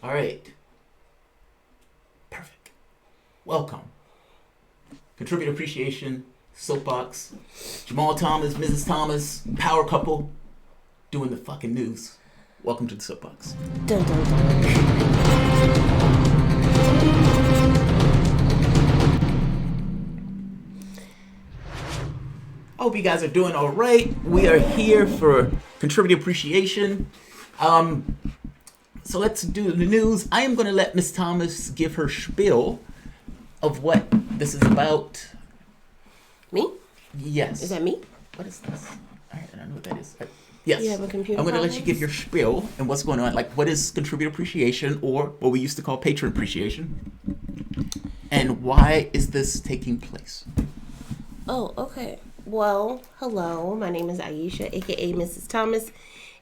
All right. Perfect. Welcome. Contributor Appreciation, Soapbox, Jamal Thomas, Mrs. Thomas, Power Couple, doing the fucking news. Welcome to the Soapbox. Dun, dun, dun. I hope you guys are doing all right. We are here for Contributor Appreciation. So let's do the news. I am going to let Miss Thomas give her spiel of what this is about. Me? Yes. Is that me? What is this? I don't know what that is. Yes. You have a computer I'm going to let you problems? give your spiel and what's going on. Like, what is Contributor Appreciation, or what we used to call Patron Appreciation? And why is this taking place? Oh, okay. Well, hello. My name is Aisha, aka Mrs. Thomas,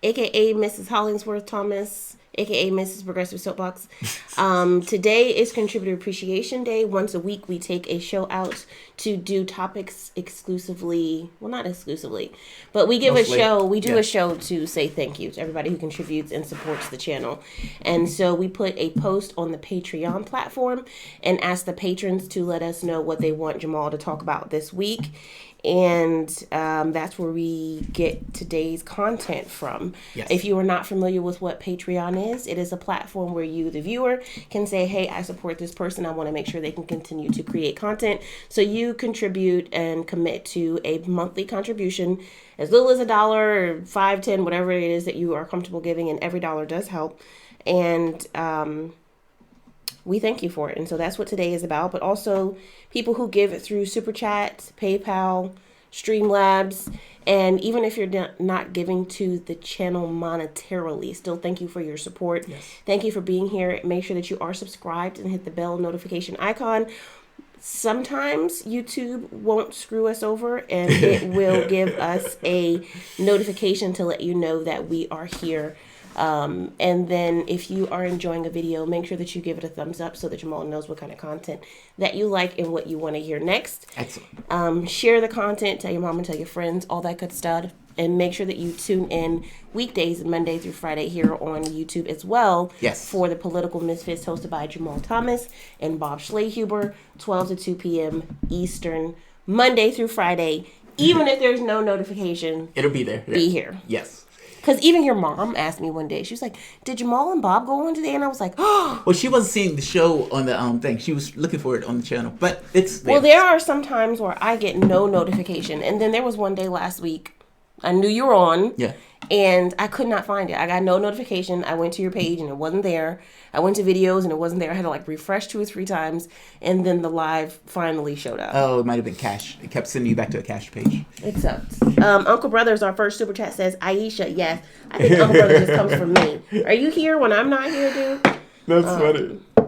aka Mrs. Hollingsworth Thomas, aka Mrs. Progressive Soapbox. Today is Contributor Appreciation Day. Once a week, we take a show out to do topics exclusively. Well, not exclusively, but we give Mostly, a show. We do yeah. a show to say thank you to everybody who contributes and supports the channel. And so we put a post on the Patreon platform and asked the patrons to let us know what they want Jamal to talk about this week. And that's where we get today's content from. Yes. If you are not familiar with what Patreon is, it is a platform where you, the viewer, can say, hey, I support this person. I want to make sure they can continue to create content. So you contribute and commit to a monthly contribution as little as $1 or $5, $10, whatever it is that you are comfortable giving. And every dollar does help. And we thank you for it. And so that's what today is about. But also people who give it through Super Chat, PayPal, Streamlabs. And even if you're not giving to the channel monetarily, still thank you for your support. Yes. Thank you for being here. Make sure that you are subscribed and hit the bell notification icon. Sometimes YouTube won't screw us over and it will give us a notification to let you know that we are here. And then if you are enjoying a video, make sure that you give it a thumbs up so that Jamal knows what kind of content that you like and what you want to hear next. Excellent. Share the content, tell your mom and tell your friends, all that good stuff. And make sure that you tune in weekdays, Monday through Friday here on YouTube as well. Yes. For the Political Misfits hosted by Jamal Thomas and Bob Schlehuber, 12 to 2 p.m. Eastern, Monday through Friday. Even if there's no notification, It'll be there. be here. Yes. Because even your mom asked me one day, she was like, did Jamal and Bob go on today? And I was like, oh. Well, she wasn't seeing the show on the thing. She was looking for it on the channel, but it's there. Well, there are some times where I get no notification. And then there was one day last week, I knew you were on. Yeah. And I could not find it. I got no notification. I went to your page and it wasn't there. I went to videos and it wasn't there. I had to refresh 2 or 3 times. And then the live finally showed up. Oh, it might have been cache. It kept sending you back to a cache page. It sucks. Uncle Brothers, our first super chat, says, Aisha, yes. I think Uncle Brothers just comes from me. Are you here when I'm not here, dude? That's funny. So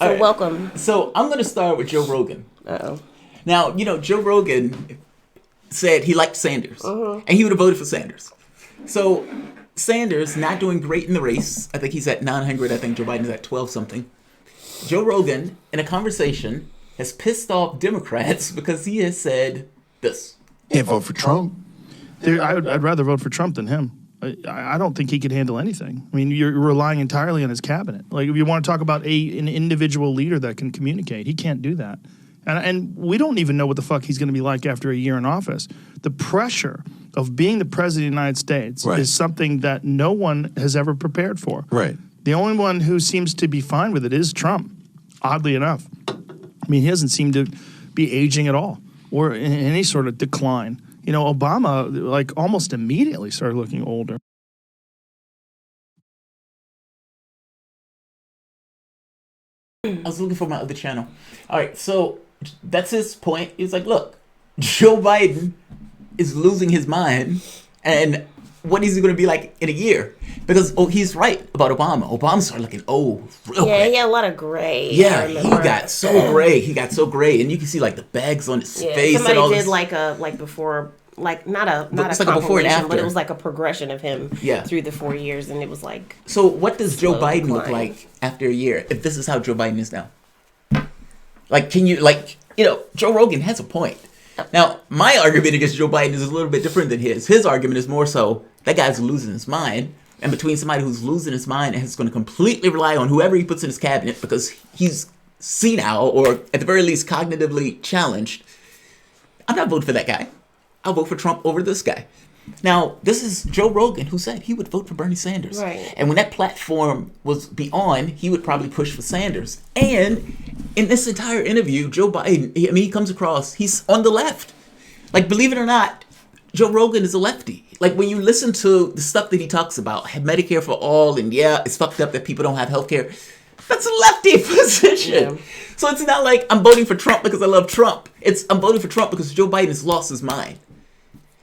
right. welcome. So I'm going to start with Joe Rogan. Uh-oh. Now, Joe Rogan said he liked Sanders. And he would have voted for Sanders. So Sanders not doing great in the race. I think he's at 900. I think Joe Biden is at 12 something. Joe Rogan, in a conversation, has pissed off Democrats because he has said this. Can't vote for Trump. I'd rather vote for Trump than him. I don't think he could handle anything. I mean, you're relying entirely on his cabinet. Like, if you want to talk about an individual leader that can communicate, he can't do that. And we don't even know what the fuck he's going to be like after a year in office. The pressure of being the president of the United States is something that no one has ever prepared for. Right. The only one who seems to be fine with it is Trump, oddly enough. I mean, he doesn't seem to be aging at all or in any sort of decline. Obama, almost immediately started looking older. I was looking for my other channel. All right, so that's his point. He's like, look, Joe Biden is losing his mind, and what is he going to be like in a year? Because, he's right about Obama. Obama started looking real Yeah, quick. he had a lot of gray. Yeah, he got so gray. He got so gray, and you can see the bags on his face. Somebody and all did this. before, not a It's like a before and compilation, after. but it was like a progression of him Yeah. through the 4 years, and it was like. So what does Joe slow Biden look decline. like after a year? If this is how Joe Biden is now, can you Joe Rogan has a point. Now, my argument against Joe Biden is a little bit different than his. His argument is more so that guy's losing his mind. and between somebody who's losing his mind and is going to completely rely on whoever he puts in his cabinet because he's senile or at the very least cognitively challenged, I'm not voting for that guy. I'll vote for Trump over this guy. Now, this is Joe Rogan who said he would vote for Bernie Sanders. Right. And when that platform was beyond, he would probably push for Sanders. And in this entire interview, Joe Biden, he comes across, he's on the left. Like, believe it or not, Joe Rogan is a lefty. Like, when you listen to the stuff that he talks about, Medicare for all, and yeah, it's fucked up that people don't have health care. That's a lefty position. Yeah. So it's not like I'm voting for Trump because I love Trump. I'm voting for Trump because Joe Biden has lost his mind.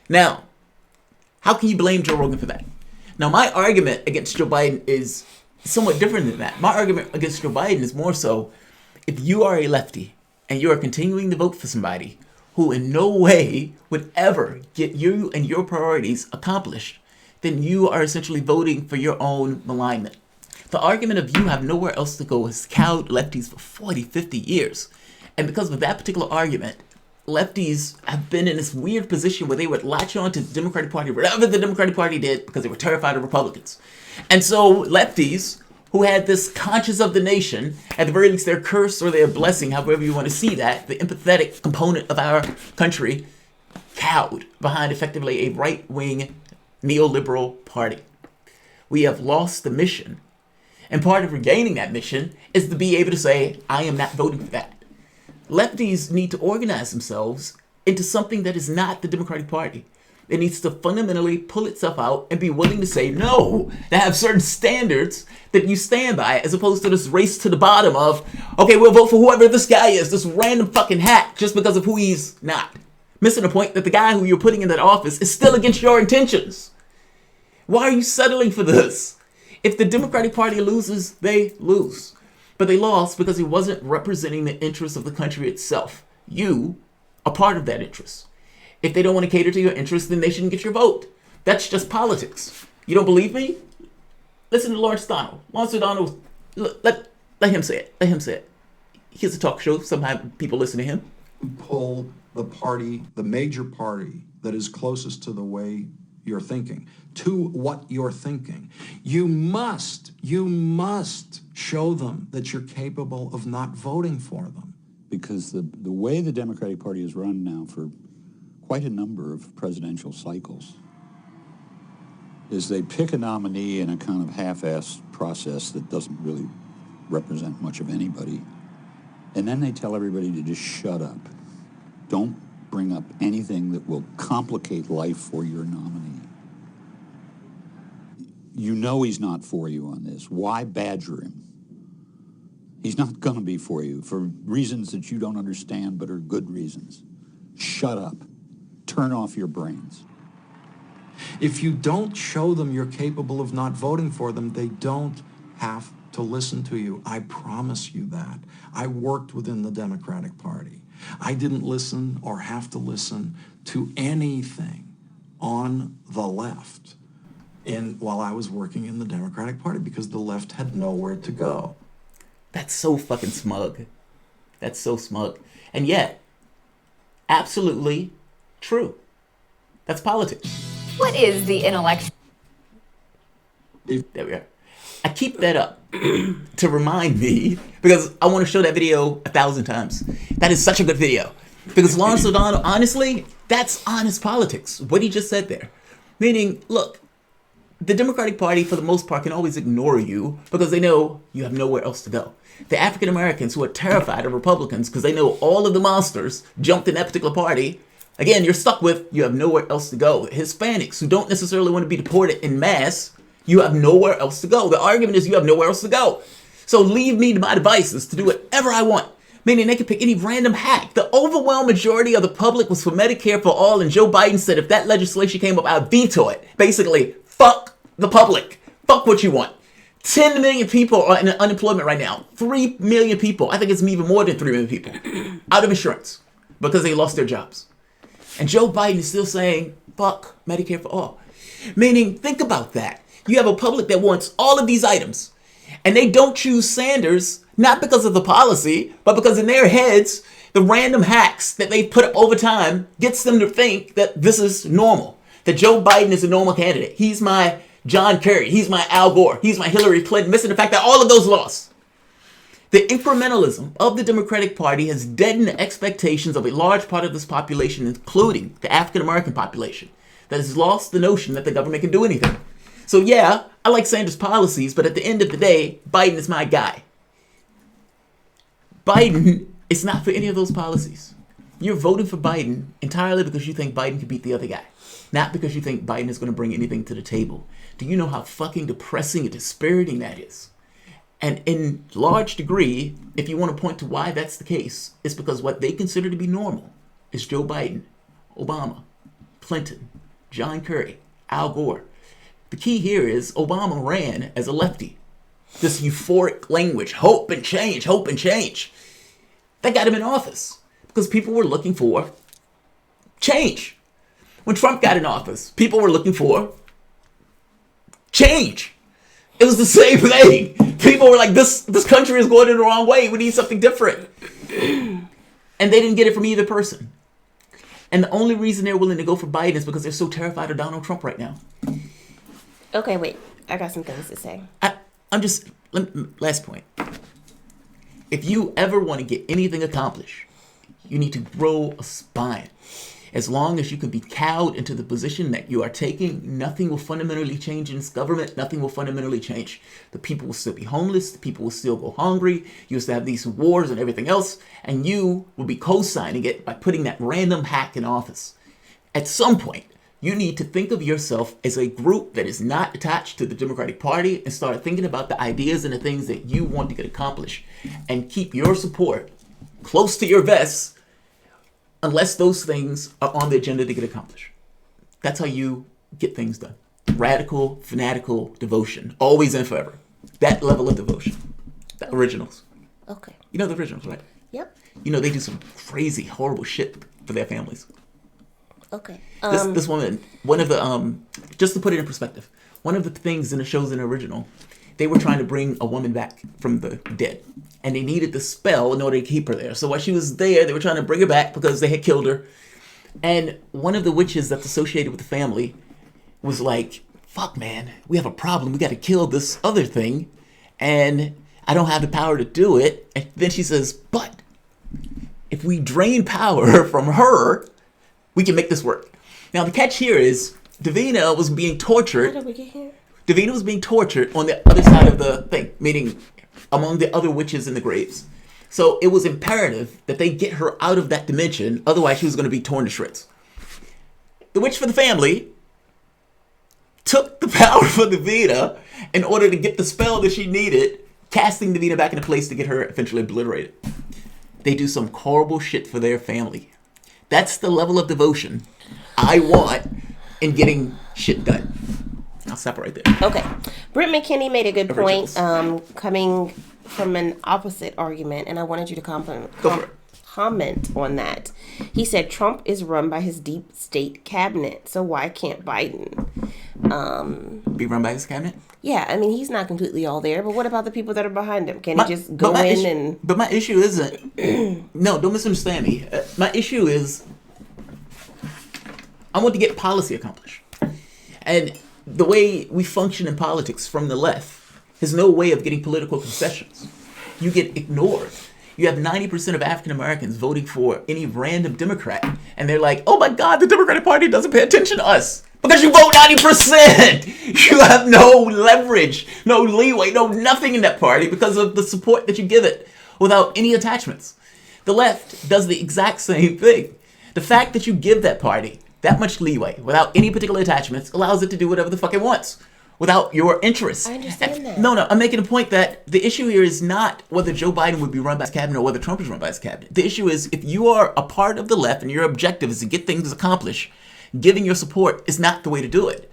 Now, how can you blame Joe Rogan for that? Now, my argument against Joe Biden is somewhat different than that. My argument against Joe Biden is more so, if you are a lefty and you are continuing to vote for somebody who in no way would ever get you and your priorities accomplished, then you are essentially voting for your own malignment. The argument of you have nowhere else to go has cowed lefties for 40, 50 years. And because of that particular argument, lefties have been in this weird position where they would latch on to the Democratic Party, whatever the Democratic Party did, because they were terrified of Republicans. And so lefties who had this conscience of the nation, at the very least their curse or their blessing, however you want to see that, the empathetic component of our country, cowed behind effectively a right-wing neoliberal party. We have lost the mission. And part of regaining that mission is to be able to say, I am not voting for that. Lefties need to organize themselves into something that is not the Democratic Party. It needs to fundamentally pull itself out and be willing to say no, to have certain standards that you stand by, as opposed to this race to the bottom of, okay, we'll vote for whoever this guy is, this random fucking hack, just because of who he's not. Missing the point that the guy who you're putting in that office is still against your intentions. Why are you settling for this? If the Democratic Party loses, they lose. But they lost because he wasn't representing the interests of the country itself. You are part of that interest. If they don't want to cater to your interests, then they shouldn't get your vote. That's just politics. You don't believe me? Listen to Lawrence Donald. Lawrence Donald, let him say it. Let him say it. He has a talk show. Sometimes people listen to him. Pull the party, the major party that is closest to the way you're thinking, to what you're thinking. You must show them that you're capable of not voting for them. Because the way the Democratic Party is run now for quite a number of presidential cycles is they pick a nominee in a kind of half-assed process that doesn't really represent much of anybody, and then they tell everybody to just shut up. Don't bring up anything that will complicate life for your nominee. You know he's not for you on this. Why badger him? He's not going to be for you for reasons that you don't understand but are good reasons. Shut up. Turn off your brains. If you don't show them you're capable of not voting for them, they don't have to listen to you. I promise you that. I worked within the Democratic Party. I didn't listen or have to listen to anything on the left while I was working in the Democratic Party because the left had nowhere to go. That's so fucking smug. That's so smug. And yet, absolutely true. That's politics. What is the intellectual? There we are. I keep that up to remind me because I want to show that video 1,000 times. That is such a good video. Because Lawrence O'Donnell, honestly, that's honest politics. What he just said there. Meaning, look, the Democratic Party, for the most part, can always ignore you because they know you have nowhere else to go. The African Americans who are terrified of Republicans because they know all of the monsters jumped in that particular party, again, you're stuck with you have nowhere else to go. Hispanics who don't necessarily want to be deported in mass, you have nowhere else to go. The argument is you have nowhere else to go. So leave me to my devices to do whatever I want. Meaning they could pick any random hack. The overwhelming majority of the public was for Medicare for all, and Joe Biden said if that legislation came up, I'd veto it. Basically, fuck the public. Fuck what you want. 10 million people are in unemployment right now. 3 million people, I think it's even more than 3 million people, out of insurance because they lost their jobs. And Joe Biden is still saying, fuck Medicare for all. Meaning, think about that. You have a public that wants all of these items, and they don't choose Sanders, not because of the policy, but because in their heads, the random hacks that they've put up over time gets them to think that this is normal, that Joe Biden is a normal candidate. He's my John Kerry. He's my Al Gore. He's my Hillary Clinton. Missing the fact that all of those lost. The incrementalism of the Democratic Party has deadened the expectations of a large part of this population, including the African American population, that has lost the notion that the government can do anything. So yeah, I like Sanders' policies, but at the end of the day, Biden is my guy. Biden is not for any of those policies. You're voting for Biden entirely because you think Biden can beat the other guy, not because you think Biden is going to bring anything to the table. Do you know how fucking depressing and dispiriting that is? And in large degree, if you want to point to why that's the case, it's because what they consider to be normal is Joe Biden, Obama, Clinton, John Kerry, Al Gore. The key here is Obama ran as a lefty. This euphoric language, hope and change, hope and change. That got him in office because people were looking for change. When Trump got in office, people were looking for change. It was the same thing. People were like, this country is going in the wrong way. We need something different. And they didn't get it from either person. And the only reason they're willing to go for Biden is because they're so terrified of Donald Trump right now. Okay, wait. I got some things to say. Last point. If you ever want to get anything accomplished, you need to grow a spine. As long as you can be cowed into the position that you are taking, nothing will fundamentally change in this government. Nothing will fundamentally change. The people will still be homeless. The people will still go hungry. You still have these wars and everything else. And you will be co-signing it by putting that random hack in office. At some point, you need to think of yourself as a group that is not attached to the Democratic Party and start thinking about the ideas and the things that you want to get accomplished. And keep your support close to your vest unless those things are on the agenda to get accomplished. That's how you get things done. Radical, fanatical devotion. Always and forever. That level of devotion. The originals. Okay. You know the originals, right? Yep. You know they do some crazy, horrible shit for their families. Okay. This woman, one of the, just to put it in perspective, one of the things in the shows in the original, they were trying to bring a woman back from the dead. And they needed the spell in order to keep her there. So while she was there, they were trying to bring her back because they had killed her. And one of the witches that's associated with the family was like, fuck, man, we have a problem. We got to kill this other thing. And I don't have the power to do it. And then she says, but if we drain power from her, we can make this work. Now, the catch here is Davina was being tortured. How did we get here? Davina was being tortured on the other side of the thing, meaning among the other witches in the graves. So it was imperative that they get her out of that dimension, otherwise she was going to be torn to shreds. The witch for the family took the power from Davina in order to get the spell that she needed, casting Davina back into place to get her eventually obliterated. They do some horrible shit for their family. That's the level of devotion I want in getting shit done. I'll stop right there. Okay. Britt McKinney made a good point, Originals. coming from an opposite argument, and I wanted you to comment on that. He said Trump is run by his deep state cabinet, so why can't Biden Be run by his cabinet? Yeah, I mean, he's not completely all there, but what about the people that are behind him? Can he just go in and... But my issue isn't... No, don't misunderstand me. My issue is I want to get policy accomplished. And the way we function in politics from the left has no way of getting political concessions. You get ignored. You have 90% of African Americans voting for any random Democrat, and they're like, oh my God, the Democratic Party doesn't pay attention to us. Because you vote 90%. You have no leverage, no leeway, no nothing in that party because of the support that you give it without any attachments. The left does the exact same thing. The fact that you give that party that much leeway without any particular attachments allows it to do whatever the fuck it wants without your interests. I understand that. No, I'm making a point that the issue here is not whether Joe Biden would be run by his cabinet or whether Trump is run by his cabinet. The issue is if you are a part of the left and your objective is to get things accomplished, giving your support is not the way to do it.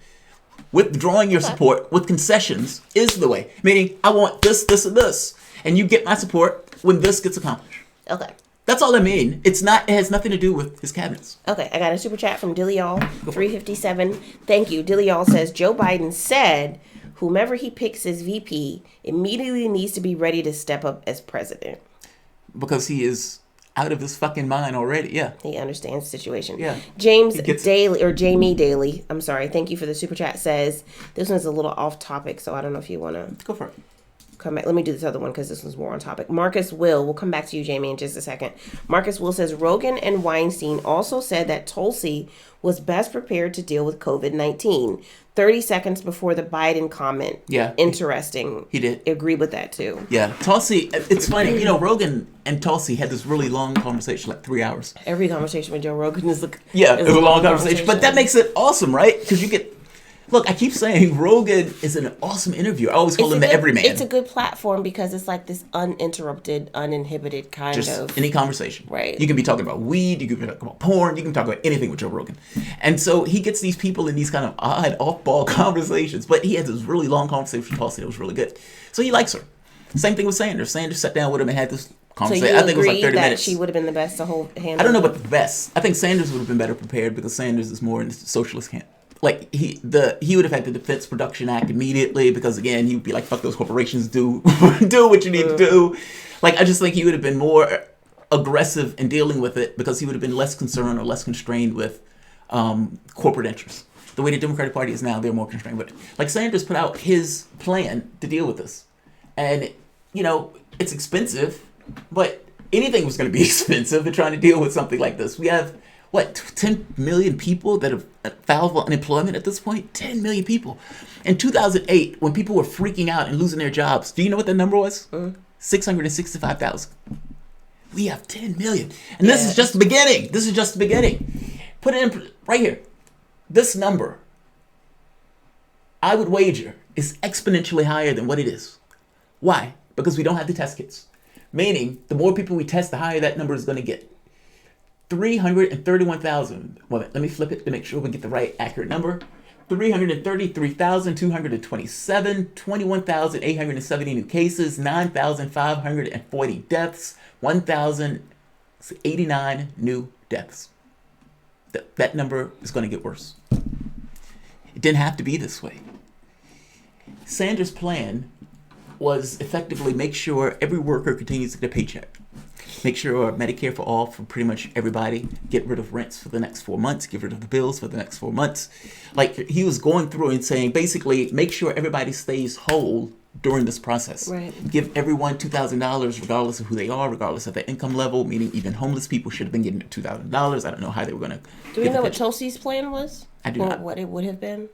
Withdrawing your support with concessions is the way. Meaning, I want this, this, and this. And you get my support when this gets accomplished. Okay. That's all I mean. It has nothing to do with his cabinets. Okay, I got a super chat from Dillial, 357. Thank you. Dillial says, Joe Biden said whomever he picks as VP immediately needs to be ready to step up as president. Because he is out of his fucking mind already. Yeah. He understands the situation. Yeah. James He gets- Daly, or Jamie Daly, I'm sorry, thank you for the super chat, says, this one's a little off topic, so I don't know if you want to Go for it. come back. Let me do this other one because this one's more on topic. Marcus Will, we'll come back to you, Jamie, in just a second. Marcus Will says, Rogan and Weinstein also said that Tulsi was best prepared to deal with COVID-19. 30 seconds before the Biden comment. Yeah. Interesting. He did. Agree with that, too. Yeah. Tulsi, it's funny. You know, Rogan and Tulsi had this really long conversation, like 3 hours. Every conversation with Joe Rogan is a long conversation. But that makes it awesome, right? Because you get... Look, I keep saying Rogan is an awesome interviewer. I always call him the everyman. It's a good platform because it's like this uninterrupted, uninhibited kind Just of... any conversation. Right. You can be talking about weed, you can be talking about porn, you can talk about anything with Joe Rogan. And so he gets these people in these kind of odd, off-ball conversations, but he has this really long conversation with Tulsi that was really good. So he likes her. Same thing with Sanders. Sanders sat down with him and had this So conversation. you I think it was like agree 30 that minutes. she would have been the best to handle? I don't know about the best. I think Sanders would have been better prepared because Sanders is more in the socialist camp. Like he would have had the Defense Production Act immediately because again he would be like, fuck those corporations, do what you need to do. Like I just think he would have been more aggressive in dealing with it because he would have been less concerned or less constrained with corporate interests. The way the Democratic Party is now, they're more constrained with it. Like Sanders put out his plan to deal with this, and you know it's expensive, but anything was going to be expensive in trying to deal with something like this. We have. What, 10 million people that have filed for unemployment at this point? 10 million people. In 2008, when people were freaking out and losing their jobs, do you know what the number was? 665,000. We have 10 million. And this is just the beginning. This is just the beginning. Put it in right here. This number, I would wager, is exponentially higher than what it is. Why? Because we don't have the test kits. Meaning, the more people we test, the higher that number is going to get. 331,000. Well, let me flip it to make sure we get the right accurate number. 333,227, 21,870 new cases, 9,540 deaths, 1,089 new deaths. That number is going to get worse. It didn't have to be this way. Sanders' plan was effectively make sure every worker continues to get a paycheck. Make sure Medicare for all for pretty much everybody. Get rid of rents for the next 4 months. Get rid of the bills for the next 4 months. Like he was going through and saying, basically, make sure everybody stays whole during this process. Right. Give everyone $2,000 regardless of who they are, regardless of their income level, meaning even homeless people should have been getting $2,000. I don't know how they were going to... Do we know what Tulsi's plan was? I do or not. What it would have been?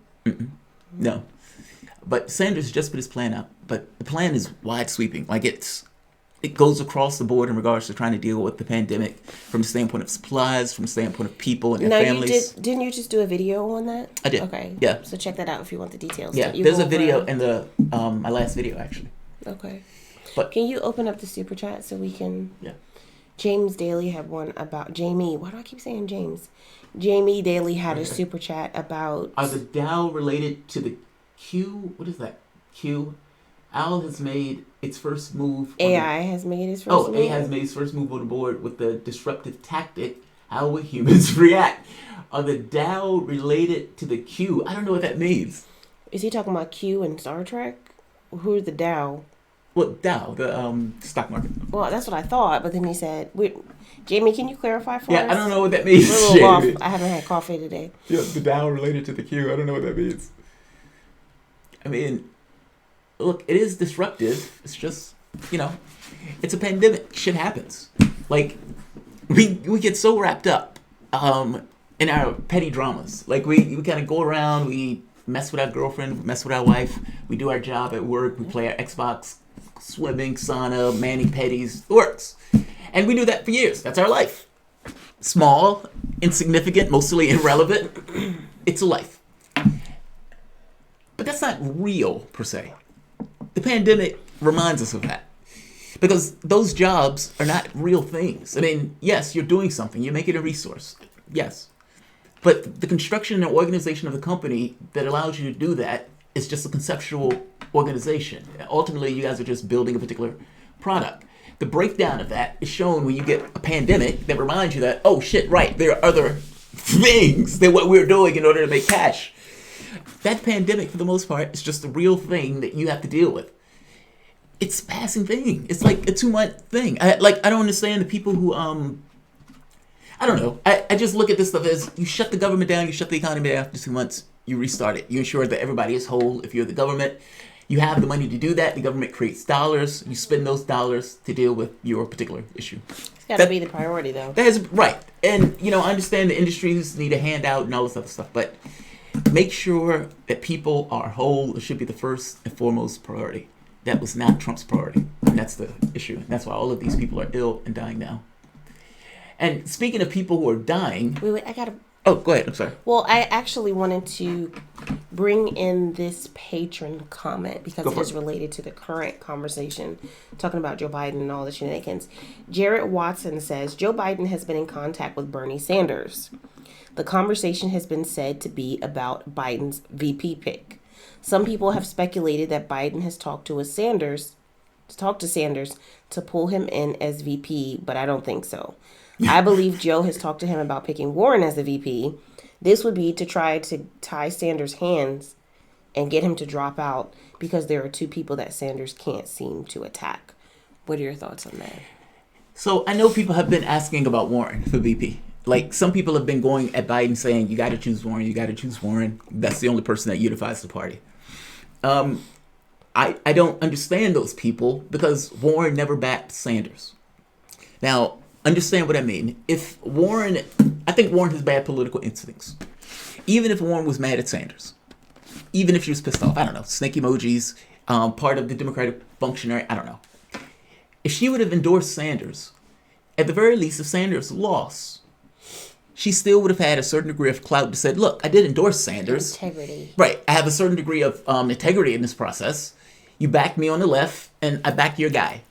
No. But Sanders just put his plan out. But the plan is wide sweeping. Like it goes across the board in regards to trying to deal with the pandemic from the standpoint of supplies, from the standpoint of people and their families. Didn't you just do a video on that? I did. Okay. Yeah. So check that out if you want the details. Yeah, there's a video in the my last video actually. Okay. But can you open up the super chat so we can? Yeah. James Daly had one about Jamie. Why do I keep saying James? Jamie Daly had a super chat about. Are the Dow related to the Q? What is that? Q. Al has made its first move. AI has made its first move. AI has made its first move on the board with the disruptive tactic. How will humans react? Are the Dow related to the Q? I don't know what that means. Is he talking about Q and Star Trek? Who's the Dow? Well, Dow, the stock market. Well, that's what I thought, but then he said, Jamie, can you clarify for us? Yeah, I don't know what that means. We're a little off. I haven't had coffee today. Yeah, the Dow related to the Q. I don't know what that means. I mean, look, it is disruptive. It's just, it's a pandemic. Shit happens. Like, we get so wrapped up in our petty dramas. Like, we kind of go around, we mess with our girlfriend, we mess with our wife, we do our job at work, we play our Xbox, swimming, sauna, manning petties. It works. And we do that for years. That's our life. Small, insignificant, mostly irrelevant. It's a life. But that's not real, per se. The pandemic reminds us of that. Because those jobs are not real things. I mean, yes, you're doing something. You're making a resource. Yes. But the construction and organization of the company that allows you to do that is just a conceptual organization. Ultimately, you guys are just building a particular product. The breakdown of that is shown when you get a pandemic that reminds you that, oh shit, right, there are other things than what we're doing in order to make cash. That pandemic, for the most part, is just a real thing that you have to deal with. it's a passing thing. It's like a 2-month thing. I don't understand the people who I don't know. I just look at this stuff as you shut the government down, you shut the economy down after 2 months, you restart it. You ensure that everybody is whole. If you're the government, you have the money to do that. The government creates dollars. You spend those dollars to deal with your particular issue. It's got to be the priority, though. That is right. And, I understand the industries need a handout and all this other stuff, but make sure that people are whole. It should be the first and foremost priority. That was not Trump's priority. And that's the issue. And that's why all of these people are ill and dying now. And speaking of people who are dying... Wait, I got to... Oh, go ahead. I'm sorry. Well, I actually wanted to bring in this patron comment because it is related to the current conversation, talking about Joe Biden and all the shenanigans. Jarrett Watson says, Joe Biden has been in contact with Bernie Sanders. The conversation has been said to be about Biden's VP pick. Some people have speculated that Biden has talked to Sanders to pull him in as VP, but I don't think so. I believe Joe has talked to him about picking Warren as the VP. This would be to try to tie Sanders' hands and get him to drop out because there are two people that Sanders can't seem to attack. What are your thoughts on that? So I know people have been asking about Warren for VP. Like, some people have been going at Biden saying, you got to choose Warren, you got to choose Warren. That's the only person that unifies the party. I don't understand those people because Warren never backed Sanders. Now, understand what I mean. I think Warren has bad political instincts. Even if Warren was mad at Sanders, even if she was pissed off, I don't know, snake emojis, part of the Democratic functionary, I don't know. If she would have endorsed Sanders, at the very least, if Sanders lost, she still would have had a certain degree of clout to say, look, I did endorse Sanders. Integrity. Right. I have a certain degree of integrity in this process. You backed me on the left, and I backed your guy.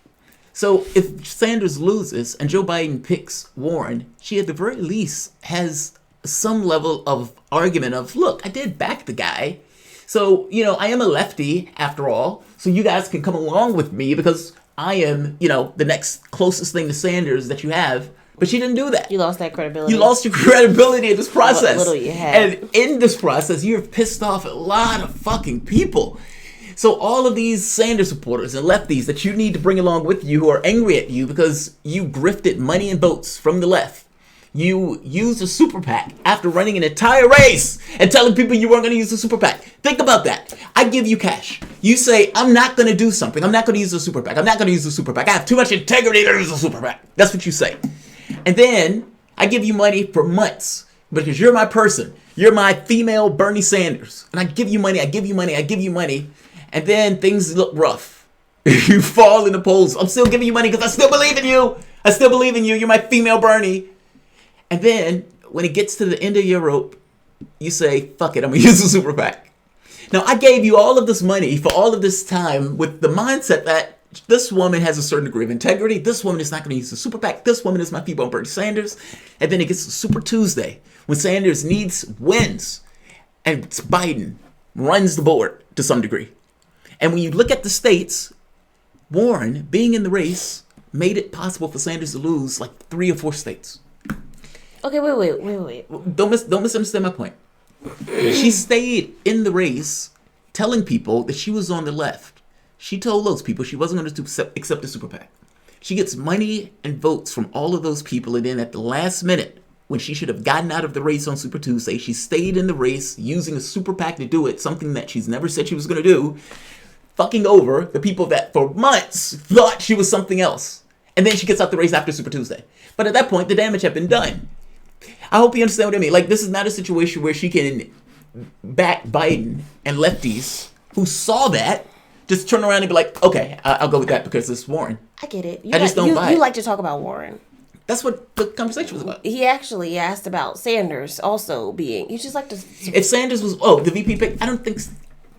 So if Sanders loses and Joe Biden picks Warren, she at the very least has some level of argument of, look, I did back the guy. So, I am a lefty after all. So you guys can come along with me because I am, the next closest thing to Sanders that you have. But she didn't do that. You lost that credibility. You lost your credibility in this process. What little you had. And in this process, you've pissed off a lot of fucking people. So all of these Sanders supporters and lefties that you need to bring along with you who are angry at you because you grifted money and votes from the left. You used a super PAC after running an entire race and telling people you weren't going to use a super PAC. Think about that. I give you cash. You say, I'm not going to do something. I'm not going to use a super PAC. I'm not going to use a super PAC. I have too much integrity to use a super PAC. That's what you say. And then I give you money for months because you're my person. You're my female Bernie Sanders. And I give you money. And then things look rough. You fall in the polls. I'm still giving you money because I still believe in you. You're my female Bernie. And then when it gets to the end of your rope, you say, fuck it, I'm going to use the super PAC. Now, I gave you all of this money for all of this time with the mindset that this woman has a certain degree of integrity. This woman is not going to use the super PAC. This woman is my female Bernie Sanders. And then it gets to Super Tuesday when Sanders wins and Biden runs the board to some degree. And when you look at the states, Warren, being in the race, made it possible for Sanders to lose like 3 or 4 states. Okay, wait. Don't misunderstand my point. She stayed in the race telling people that she was on the left. She told those people she wasn't going to accept the super PAC. She gets money and votes from all of those people, and then at the last minute, when she should have gotten out of the race on Super Tuesday, she stayed in the race using a super PAC to do it, something that she's never said she was going to do, fucking over the people that for months thought she was something else. And then she gets out the race after Super Tuesday. But at that point, the damage had been done. I hope you understand what I mean. Like, this is not a situation where she can back Biden and lefties who saw that just turn around and be like, okay, I'll go with that because it's Warren. I get it. I just don't buy it. You like to talk about Warren. That's what the conversation was about. He actually asked about Sanders also being. You just like to. If Sanders was the VP pick, I don't think.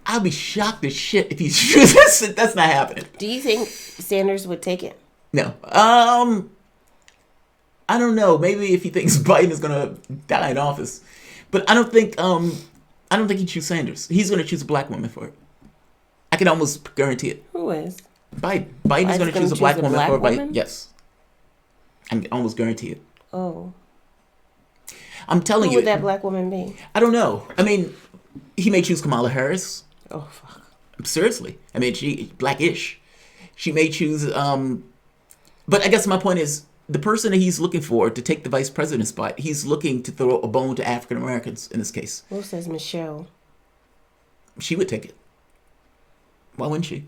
I'll be shocked as shit if he's. That's not happening. Do you think Sanders would take it? No. I don't know. Maybe if he thinks Biden is gonna die in office, but I don't think he'd choose Sanders. He's gonna choose a black woman for it. I can almost guarantee it. Who is? Biden. Biden's gonna choose a black woman for woman? Yes. I can almost guarantee it. Oh. I'm telling you. Who would that black woman be? I don't know. I mean, he may choose Kamala Harris. Oh, fuck. Seriously. I mean, she blackish. She may choose. But I guess my point is the person that he's looking for to take the vice president spot. He's looking to throw a bone to African Americans in this case. Wolf says Michelle. She would take it. Why wouldn't she?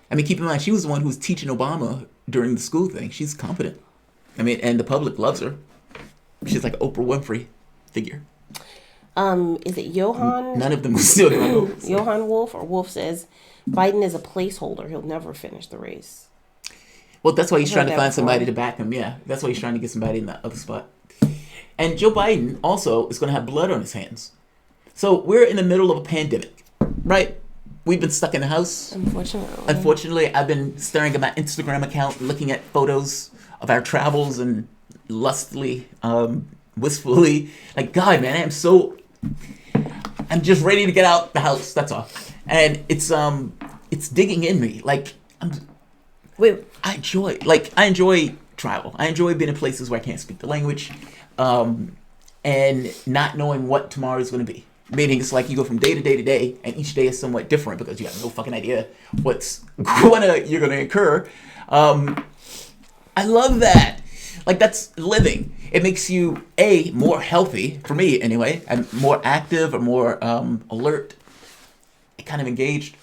I mean, keep in mind, she was the one who was teaching Obama during the school thing. She's competent. I mean, and the public loves her. She's like an Oprah Winfrey figure. Is it Johan? None of them will still go. Johan Wolf, or Wolf says Biden is a placeholder. He'll never finish the race. Well, that's why he's I've trying heard to that find before. somebody to back him. Yeah, that's why he's trying to get somebody in that other spot. And Joe Biden also is going to have blood on his hands. So we're in the middle of a pandemic, right? We've been stuck in the house. Unfortunately, I've been staring at my Instagram account, looking at photos of our travels and lustfully, wistfully. Like, God, man, I'm just ready to get out the house. That's all. And it's digging in me. Like, I enjoy travel. I enjoy being in places where I can't speak the language, and not knowing what tomorrow is going to be. Meaning it's like you go from day to day to day, and each day is somewhat different because you have no fucking idea what's you're going to incur. I love that. Like, that's living. It makes you, more healthy, for me anyway, and more active or more alert, kind of engaged.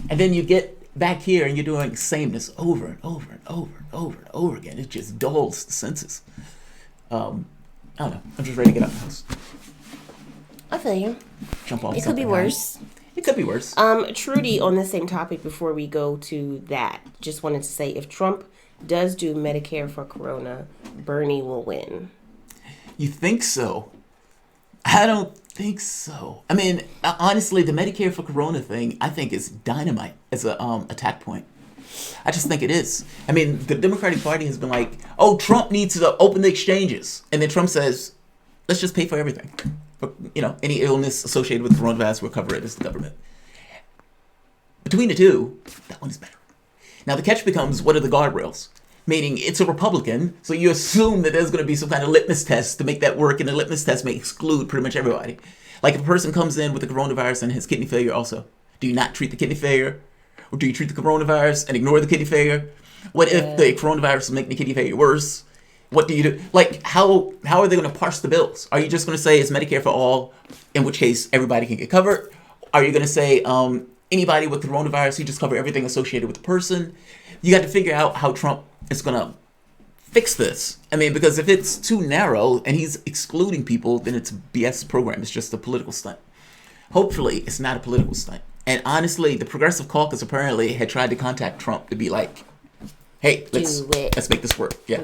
And then you get back here and you're doing sameness over and over and over and over and over again. It just dulls the senses. I don't know. I'm just ready to get out of the house. I feel you. Jump off. It could be worse. It could be worse. Trudy, on the same topic, before we go to that, just wanted to say, if Trump does do Medicare for Corona, Bernie will win. You think so? I don't think so. I mean, honestly, the Medicare for Corona thing, I think, is dynamite as a attack point. I just think it is. I mean, the Democratic Party has been like, oh, Trump needs to open the exchanges. And then Trump says, let's just pay for everything. For, any illness associated with coronavirus, we'll cover it as the government. Between the two, that one is better. Now, the catch becomes, what are the guardrails? Meaning, it's a Republican, so you assume that there's going to be some kind of litmus test to make that work, and the litmus test may exclude pretty much everybody. Like, if a person comes in with the coronavirus and has kidney failure also, do you not treat the kidney failure? Or do you treat the coronavirus and ignore the kidney failure? What if the coronavirus is making the kidney failure worse? What do you do? Like, how are they going to parse the bills? Are you just going to say it's Medicare for all, in which case everybody can get covered? Are you going to say anybody with coronavirus, you just cover everything associated with the person? You got to figure out how Trump is going to fix this. I mean, because if it's too narrow and he's excluding people, then it's a BS program. It's just a political stunt. Hopefully, it's not a political stunt. And honestly, the Progressive Caucus apparently had tried to contact Trump to be like, hey, let's make this work. Yeah.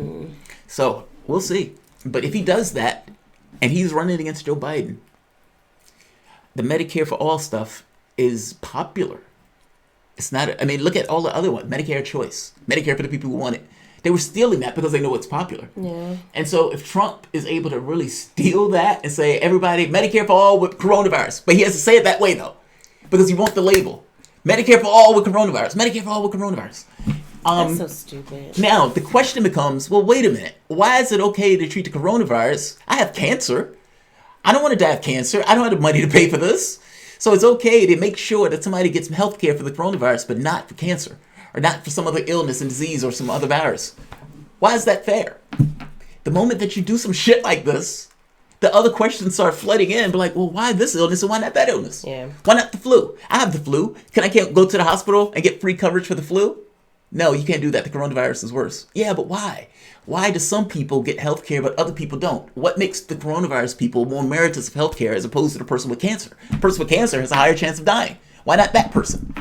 So we'll see. But if he does that and he's running against Joe Biden, the Medicare for all stuff is popular. It's not, I mean, look at all the other ones. Medicare Choice, Medicare for the people who want it. They were stealing that because they know it's popular. Yeah. And so if Trump is able to really steal that and say, everybody, Medicare for all with coronavirus, but he has to say it that way though, because he wants the label. Medicare for all with coronavirus. Medicare for all with coronavirus. That's so stupid. Now, the question becomes, well, wait a minute. Why is it okay to treat the coronavirus? I have cancer. I don't want to die of cancer. I don't have the money to pay for this. So it's okay to make sure that somebody gets health care for the coronavirus, but not for cancer, or not for some other illness and disease or some other virus. Why is that fair? The moment that you do some shit like this, the other questions start flooding in, but like, well, why this illness and why not that illness? Yeah. Why not the flu? I have the flu. Can I can't go to the hospital and get free coverage for the flu? No, you can't do that. The coronavirus is worse. Yeah, but why? Why do some people get health care but other people don't? What makes the coronavirus people more meritorious of health care as opposed to the person with cancer? The person with cancer has a higher chance of dying. Why not that person?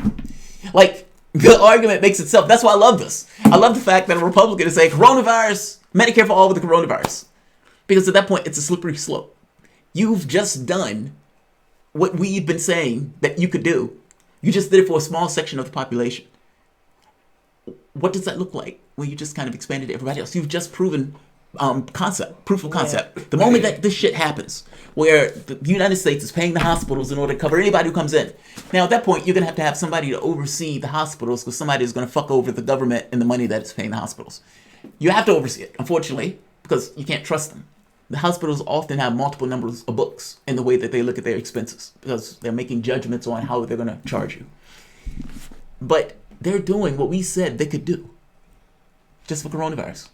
Like, the argument makes itself. That's why I love this. I love the fact that a Republican is saying coronavirus, Medicare for all with the coronavirus. Because at that point, it's a slippery slope. You've just done what we've been saying that you could do. You just did it for a small section of the population. What does that look like when you just kind of expanded to everybody else? You've just proven proof of concept. Yeah. The moment that this shit happens, where the United States is paying the hospitals in order to cover anybody who comes in. Now, at that point, you're going to have somebody to oversee the hospitals because somebody is going to fuck over the government and the money that is paying the hospitals. You have to oversee it, unfortunately, because you can't trust them. The hospitals often have multiple numbers of books in the way that they look at their expenses because they're making judgments on how they're going to charge you. But they're doing what we said they could do. Just for coronavirus.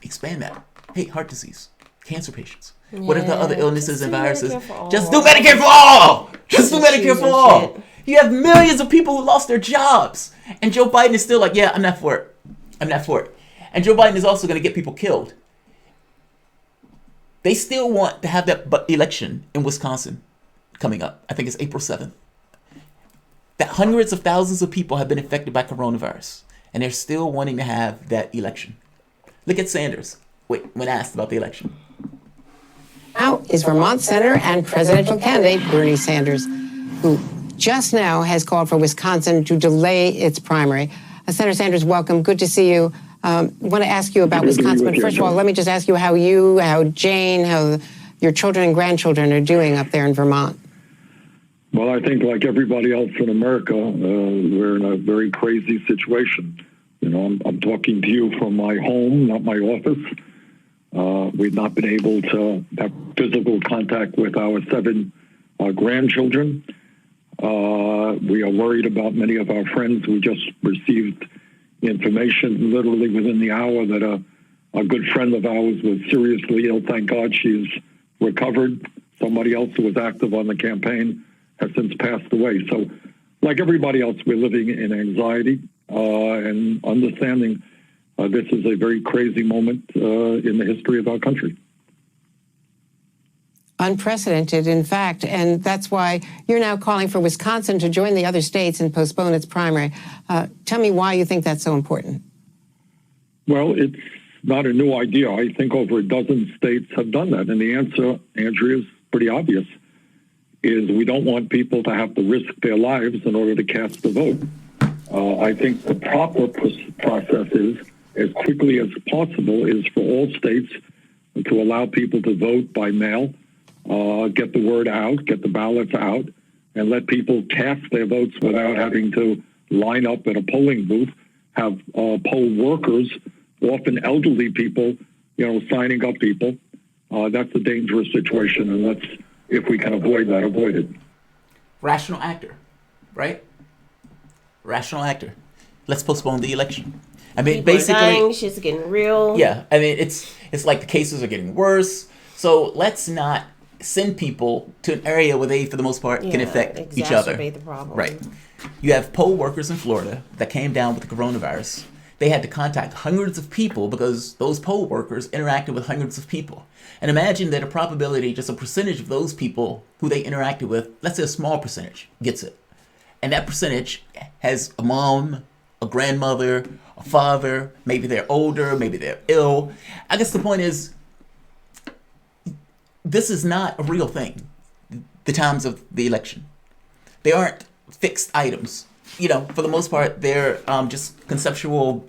Expand that. Hey, heart disease, cancer patients. Yeah, what are the other illnesses and viruses? Just do Medicare for all! Just do Medicare for all! You have millions of people who lost their jobs. And Joe Biden is still like, yeah, I'm not for it. I'm not for it. And Joe Biden is also going to get people killed. They still want to have that election in Wisconsin coming up. I think it's April 7th. That hundreds of thousands of people have been infected by coronavirus. And they're still wanting to have that election. Look at Sanders when asked about the election. Now is Vermont Senator and presidential candidate Bernie Sanders, who just now has called for Wisconsin to delay its primary. Senator Sanders, welcome. Good to see you. I want to ask you about Wisconsin, but first of all, let me just ask you how Jane, how your children and grandchildren are doing up there in Vermont. Well, I think like everybody else in America, we're in a very crazy situation. You know, I'm talking to you from my home, not my office. We've not been able to have physical contact with our 7 grandchildren. We are worried about many of our friends. We just received information literally within the hour that a good friend of ours was seriously ill. Thank God she's recovered. Somebody else who was active on the campaign has since passed away. So like everybody else, we're living in anxiety and understanding this is a very crazy moment in the history of our country. Unprecedented, in fact, and that's why you're now calling for Wisconsin to join the other states and postpone its primary. Tell me why you think that's so important. Well, it's not a new idea. I think over a dozen states have done that. And the answer, Andrea, is pretty obvious, is we don't want people to have to risk their lives in order to cast the vote. I think the proper process is, as quickly as possible, is for all states to allow people to vote by mail, get the word out, get the ballots out, and let people cast their votes without having to line up at a polling booth, have poll workers, often elderly people, signing up people. That's a dangerous situation, and let's, if we can avoid that, avoid it. Rational actor, right? Rational actor. Let's postpone the election. I mean, people basically, are dying, shit's getting real. Yeah, I mean, it's like the cases are getting worse. So let's not send people to an area where they, for the most part, can affect each other. Exacerbate the problem. Right. You have poll workers in Florida that came down with the coronavirus. They had to contact hundreds of people because those poll workers interacted with hundreds of people. And imagine that a probability, just a percentage of those people who they interacted with, let's say a small percentage, gets it. And that percentage has a mom, a grandmother, a father, maybe they're older, maybe they're ill. I guess the point is, this is not a real thing, the times of the election. They aren't fixed items. For the most part, they're just conceptual,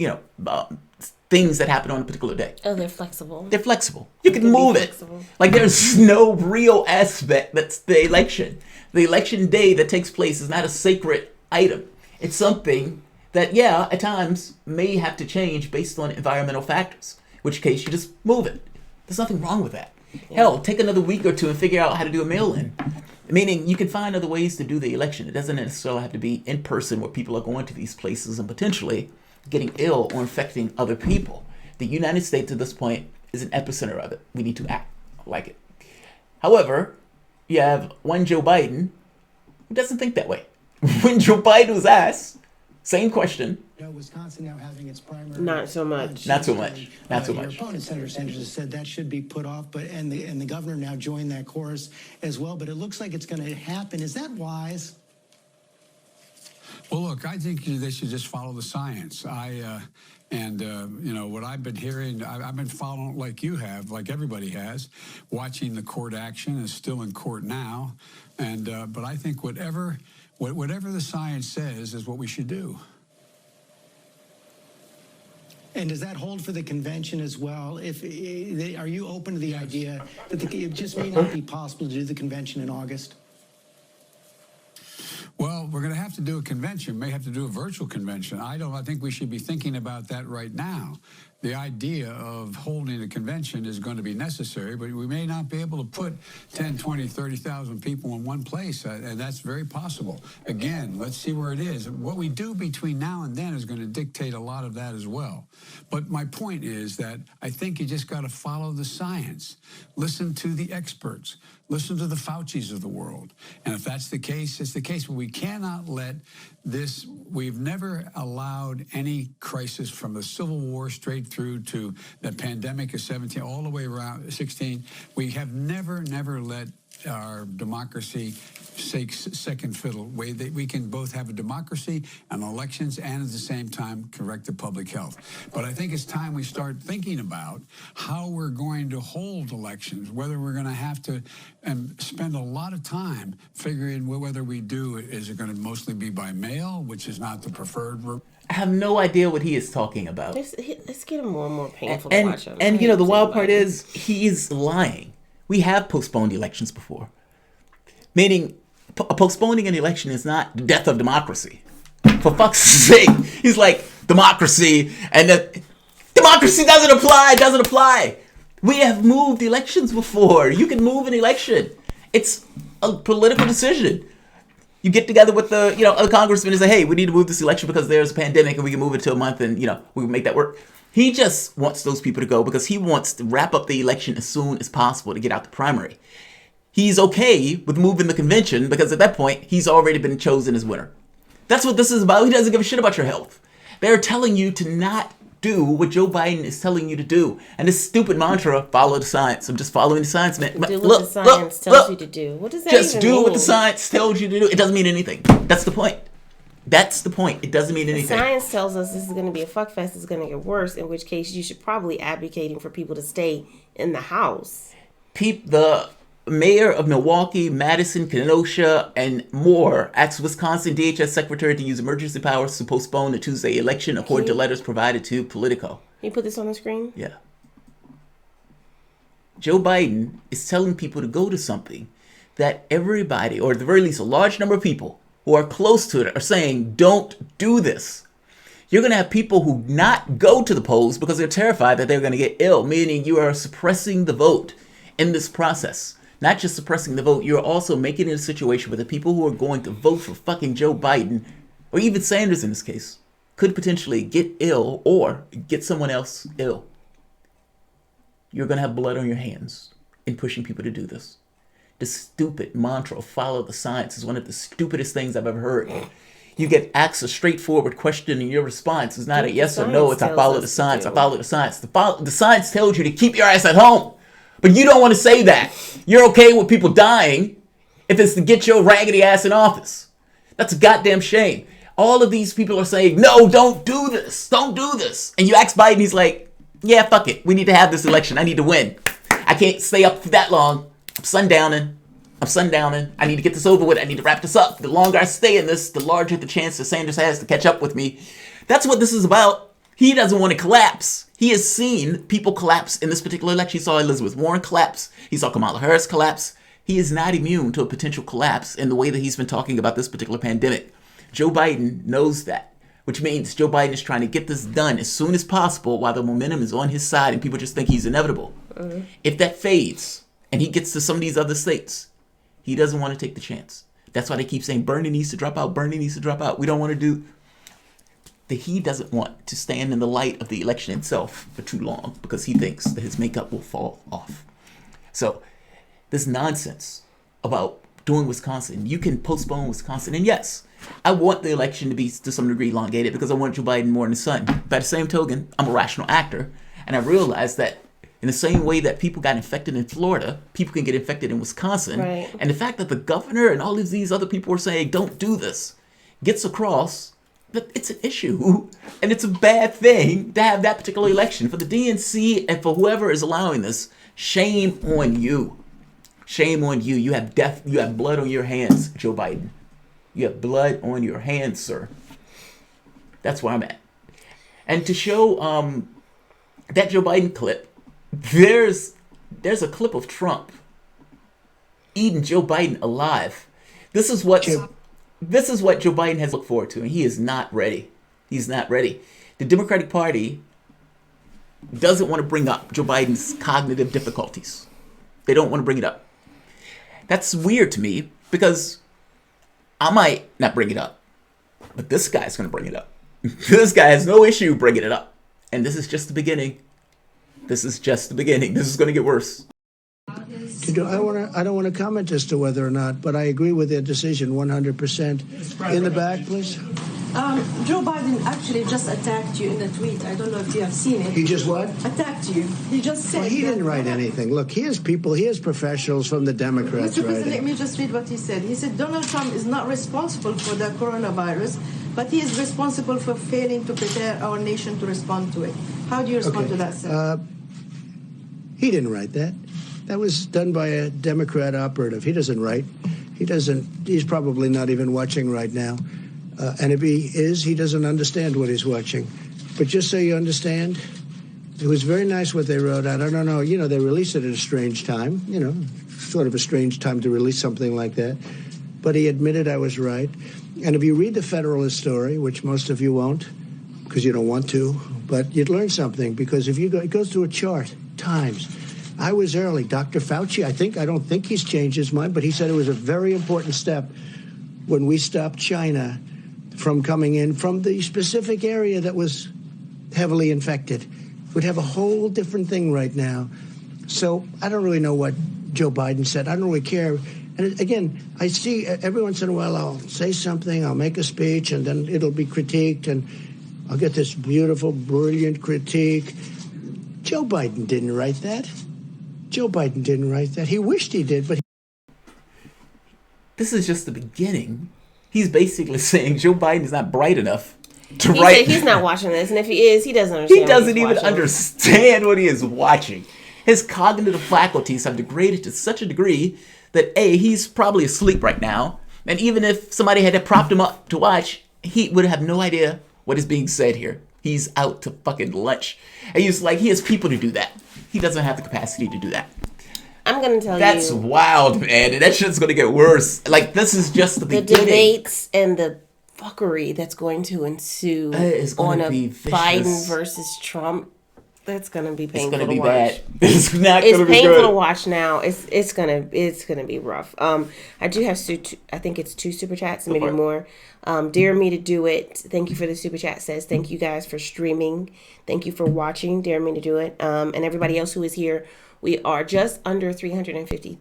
things that happen on a particular day. Oh, they're flexible. They're flexible. You can move it. Like, there's no real aspect that's the election. The election day that takes place is not a sacred item. It's something that, at times may have to change based on environmental factors, in which case you just move it. There's nothing wrong with that. Yeah. Hell, take another week or two and figure out how to do a mail-in. Meaning you can find other ways to do the election. It doesn't necessarily have to be in person where people are going to these places and potentially getting ill or infecting other people. The United States at this point is an epicenter of it. We need to act like it. However, you have one Joe Biden who doesn't think that way. When Joe Biden was asked, same question. Wisconsin now having its primary. Not so much. Not so much. Not so much. Your opponent, Senator Sanders, has said that should be put off, and the governor now joined that chorus as well. But it looks like it's going to happen. Is that wise? Well, look, I think they should just follow the science. What I've been hearing, I've been following like you have, like everybody has, watching the court action. Is still in court now, but I think whatever the science says is what we should do. And does that hold for the convention as well? Are you open to the idea that it just may not be possible to do the convention in August? Well, we're going to have to do a convention. May have to do a virtual convention. I think we should be thinking about that right now. the idea of holding a convention is going to be necessary, but we may not be able to put 10, 20, 30,000 people in one place, and that's very possible. Again, let's see where it is. What we do between now and then is going to dictate a lot of that as well. But my point is that I think you just got to follow the science. Listen to the experts. Listen to the Faucis of the world. And if that's the case, it's the case. But we cannot let this, we've never allowed any crisis from the Civil War straight through to the pandemic of 17, all the way around 16. We have never let our democracy take second fiddle. We can both have a democracy and elections and at the same time correct the public health. But I think it's time we start thinking about how we're going to hold elections, whether we're going to have to spend a lot of time figuring whether we do, is it going to mostly be by mail, which is not the preferred route? I have no idea what he is talking about. It's getting more and more painful to watch him. And you know, the wild part is he is lying. We have postponed elections before. Meaning, postponing an election is not the death of democracy. For fuck's sake. He's like, democracy, and democracy doesn't apply. We have moved elections before. You can move an election. It's a political decision. You get together with the, other congressmen and say, hey, we need to move this election because there's a pandemic and we can move it to a month and, we can make that work. He just wants those people to go because he wants to wrap up the election as soon as possible to get out the primary. He's okay with moving the convention because at that point, he's already been chosen as winner. That's what this is about. He doesn't give a shit about your health. They're telling you to not do what Joe Biden is telling you to do. And this stupid mantra, follow the science. I'm just following the science, man. Do what the science tells you to do. What does that even mean? Just do what the science tells you to do. It doesn't mean anything. That's the point. It doesn't mean anything. Science tells us this is going to be a fuckfest. It's going to get worse, in which case you should probably advocating for people to stay in the house. The mayor of Milwaukee, Madison, Kenosha, and more asked Wisconsin DHS secretary to use emergency powers to postpone the Tuesday election, according to letters provided to Politico. Can you put this on the screen? Yeah. Joe Biden is telling people to go to something that everybody, or at the very least a large number of people who are close to it, are saying, don't do this. You're going to have people who not go to the polls because they're terrified that they're going to get ill, meaning you are suppressing the vote in this process. Not just suppressing the vote, you're also making it a situation where the people who are going to vote for fucking Joe Biden, or even Sanders in this case, could potentially get ill or get someone else ill. You're going to have blood on your hands in pushing people to do this. The stupid mantra, follow the science, is one of the stupidest things I've ever heard. You get asked a straightforward question and your response is not a yes or no, it's I follow the science, I follow the science. The science tells you to keep your ass at home. But you don't want to say that. You're okay with people dying if it's to get your raggedy ass in office. That's a goddamn shame. All of these people are saying, no, don't do this. Don't do this. And you ask Biden, he's like, yeah, fuck it. We need to have this election. I need to win. I can't stay up for that long. I'm sundowning. I need to get this over with. I need to wrap this up. The longer I stay in this, the larger the chance that Sanders has to catch up with me. That's what this is about. He doesn't want to collapse. He has seen people collapse in this particular election. He saw Elizabeth Warren collapse. He saw Kamala Harris collapse. He is not immune to a potential collapse in the way that he's been talking about this particular pandemic. Joe Biden knows that, which means Joe Biden is trying to get this done as soon as possible while the momentum is on his side and people just think he's inevitable. If that fades and he gets to some of these other states, he doesn't want to take the chance. That's why they keep saying Bernie needs to drop out. Bernie needs to drop out. We don't want to do... He doesn't want to stand in the light of the election itself for too long because he thinks that his makeup will fall off. So this nonsense about doing Wisconsin, you can postpone Wisconsin. And yes, I want the election to be to some degree elongated because I want Joe Biden more in the sun. By the same token, I'm a rational actor. And I realize that in the same way that people got infected in Florida, people can get infected in Wisconsin. Right. And the fact that the governor and all of these other people are saying, don't do this, gets across that it's an issue and it's a bad thing to have that particular election. For the DNC and for whoever is allowing this, shame on you. Shame on you. You have death. You have blood on your hands, Joe Biden. You have blood on your hands, sir. That's where I'm at. And to show that Joe Biden clip, there's a clip of Trump eating Joe Biden alive. This is what Joe Biden has looked forward to, and he is not ready. He's not ready. The Democratic Party doesn't want to bring up Joe Biden's cognitive difficulties. They don't want to bring it up. That's weird to me because I might not bring it up, but this guy's going to bring it up. This guy has no issue bringing it up. And this is just the beginning. This is just the beginning. This is going to get worse. I don't want to comment as to whether or not, but I agree with their decision 100%. In the back, please. Joe Biden actually just attacked you in a tweet. I don't know if you have seen it. He just what? Attacked you. He just said. Well, he didn't write anything. Look, here's professionals from the Democrats Mr. President, let writing. me just read what he said. He said Donald Trump is not responsible for the coronavirus, but he is responsible for failing to prepare our nation to respond to it. How do you respond to that, sir? He didn't write that. That was done by a Democrat operative. He doesn't write. He's probably not even watching right now. And if he is, he doesn't understand what he's watching. But just so you understand, it was very nice what they wrote out. I don't know, they released it at a strange time, sort of a strange time to release something like that. But he admitted I was right. And if you read the Federalist story, which most of you won't, because you don't want to, but you'd learn something, because if you go, it goes through a chart, times. I was early. Dr. Fauci, I don't think he's changed his mind, but he said it was a very important step when we stopped China from coming in from the specific area that was heavily infected. We'd have a whole different thing right now. So I don't really know what Joe Biden said. I don't really care. And again, I see every once in a while I'll say something, I'll make a speech, and then it'll be critiqued, and I'll get this beautiful, brilliant critique. Joe Biden didn't write that. Joe Biden didn't write that. He wished he did, but... This is just the beginning. He's basically saying Joe Biden is not bright enough to write. He's not watching this, and if he is, he doesn't understand. He doesn't even understand what he is watching. His cognitive faculties have degraded to such a degree that he's probably asleep right now, and even if somebody had to prop him up to watch, he would have no idea what is being said here. He's out to fucking lunch. And he has people to do that. He doesn't have the capacity to do that. I'm going to tell That's wild, man. And that shit's going to get worse. This is just the beginning. The debates and the fuckery that's going to ensue on a Biden versus Trump, that's going to be painful to watch. Bad. It's not going to be good. It's painful to watch now. It's gonna be rough. I do have I think it's 2 super chats, maybe more. Dare me to do it. Thank you for the super chat. Says thank you guys for streaming. Thank you for watching. Dare me to do it. And everybody else who is here. We are just under 350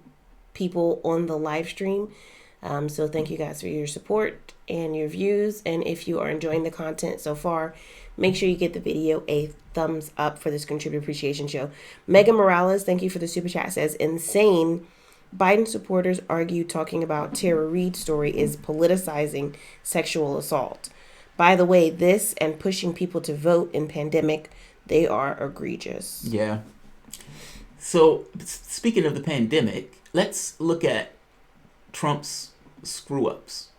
people on the live stream. So thank you guys for your support and your views. And if you are enjoying the content so far, make sure you give the video a thumbs up for this contributor appreciation show. Megan Morales, thank you for the super chat, says insane. Biden supporters argue talking about Tara Reid's story is politicizing sexual assault. By the way, this and pushing people to vote in pandemic, they are egregious. Yeah. So, speaking of the pandemic, let's look at Trump's screw-ups.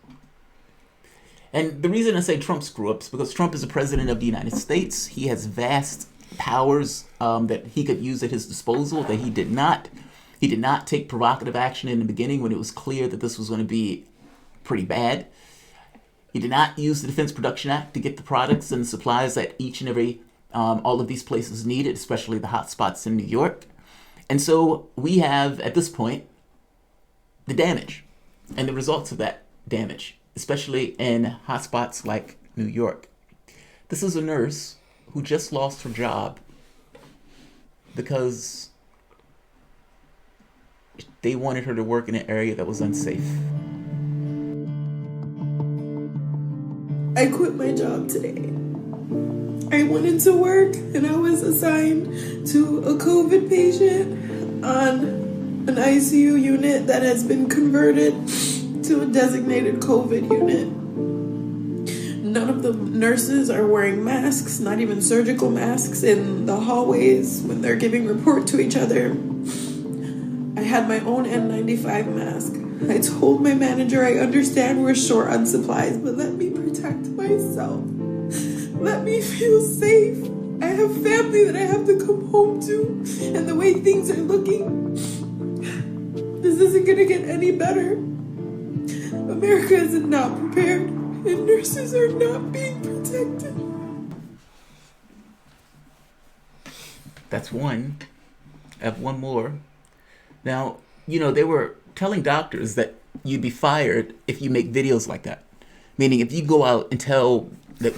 And the reason I say Trump screw-ups is because Trump is the president of the United States. He has vast powers that he could use at his disposal that he did not. He did not take provocative action in the beginning when it was clear that this was going to be pretty bad. He did not use the Defense Production Act to get the products and supplies that each and every, all of these places needed, especially the hot spots in New York. And so we have, at this point, the damage and the results of that damage, especially in hotspots like New York. This is a nurse who just lost her job because they wanted her to work in an area that was unsafe. I quit my job today. I went into work and I was assigned to a COVID patient on an ICU unit that has been converted to a designated COVID unit. None of the nurses are wearing masks, not even surgical masks in the hallways when they're giving report to each other. I had my own N95 mask. I told my manager I understand we're short on supplies, but let me protect myself. Let me feel safe. I have family that I have to come home to, and the way things are looking, this isn't gonna get any better. America is not prepared, and nurses are not being protected. That's one. I have one more. Now, they were telling doctors that you'd be fired if you make videos like that. Meaning, if you go out and tell that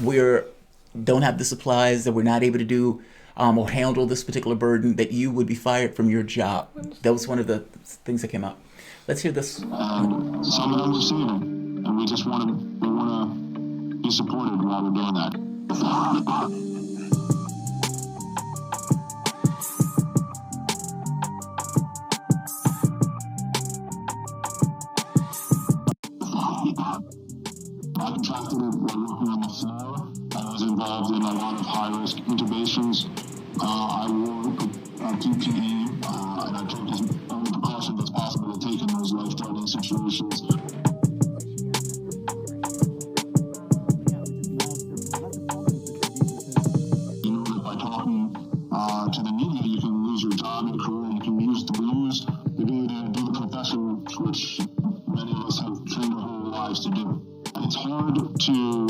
don't have the supplies, that we're not able to do or handle this particular burden, that you would be fired from your job. That was one of the things that came out. Let's hear this. Some of them receiving, and we want to be supported while we're doing that. I contracted it while working on the floor. I was involved in a lot of high-risk intubations. I wore PPE, and I took as many precautions as possible to take in those life-threatening situations. By talking to the media, you can lose your job, your career, you can lose the ability to do the profession which many of us have trained our whole lives to do. It's hard to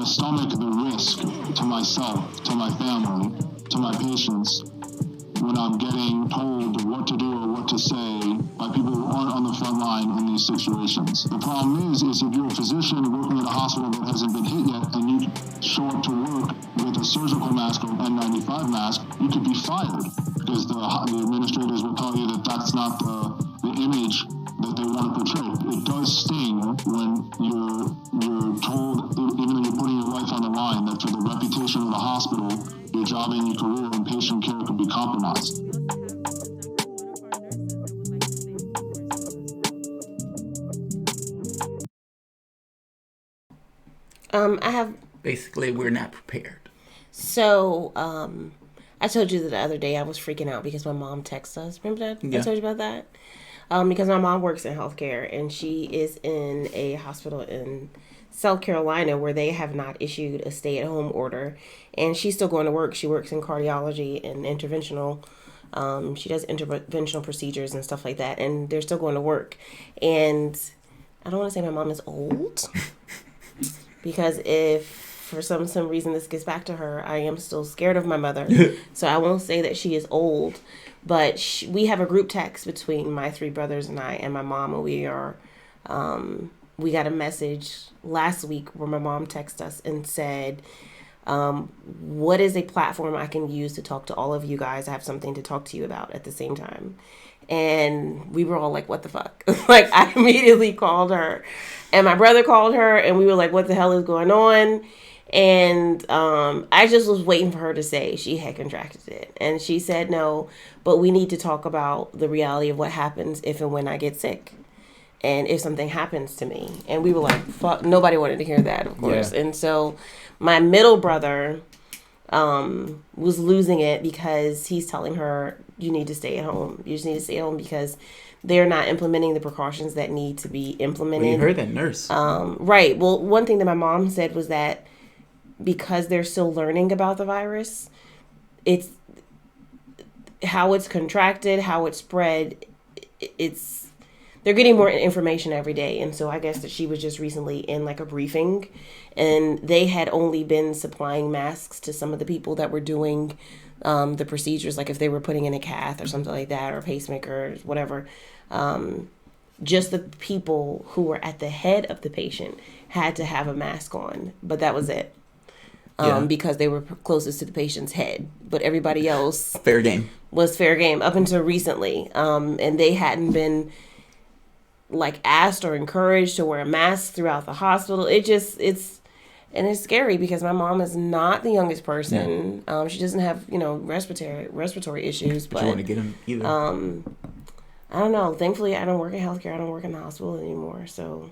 stomach the risk to myself, to my family, to my patients when I'm getting told what to do or what to say by people who aren't on the front line in these situations. The problem is if you're a physician working at a hospital that hasn't been hit yet and you show up to work with a surgical mask or N95 mask, you could be fired because the administrators will tell you that that's not the image that they want to portray. It does sting when you're told, even though you're putting your life on the line, that for the reputation of the hospital, your job and your career and patient care could be compromised. I have... Basically, we're not prepared. So, I told you that the other day I was freaking out because my mom texted us. Remember that? Yeah. I told you about that? Because my mom works in healthcare and she is in a hospital in South Carolina where they have not issued a stay-at-home order, and she's still going to work. She works in cardiology and interventional. She does interventional procedures and stuff like that, and they're still going to work. And I don't want to say my mom is old, because if for some reason this gets back to her, I am still scared of my mother. So I won't say that she is old. But we have a group text between my three brothers and I and my mom, and we got a message last week where my mom texted us and said, what is a platform I can use to talk to all of you guys? I have something to talk to you about at the same time. And we were all like, what the fuck? Like, I immediately called her, and my brother called her, and we were like, what the hell is going on? And I just was waiting for her to say she had contracted it. And she said no, but we need to talk about the reality of what happens if and when I get sick. And if something happens to me. And we were like, fuck, nobody wanted to hear that, of course. Yeah. And so my middle brother was losing it because he's telling her, you need to stay at home. You just need to stay at home because they're not implementing the precautions that need to be implemented. Well, you heard that nurse. Right. Well, one thing that my mom said was that because they're still learning about the virus, it's how it's contracted, how it's spread. They're getting more information every day. And so I guess that she was just recently in like a briefing, and they had only been supplying masks to some of the people that were doing the procedures, like if they were putting in a cath or something like that, or a pacemaker, or whatever. Just the people who were at the head of the patient had to have a mask on, but that was it. Because they were closest to the patient's head, but everybody else fair game was fair game up until recently. And they hadn't been like asked or encouraged to wear a mask throughout the hospital. It's scary because my mom is not the youngest person. Yeah. She doesn't have, respiratory issues, but you want to get them either. I don't know. Thankfully, I don't work in healthcare. I don't work in the hospital anymore. So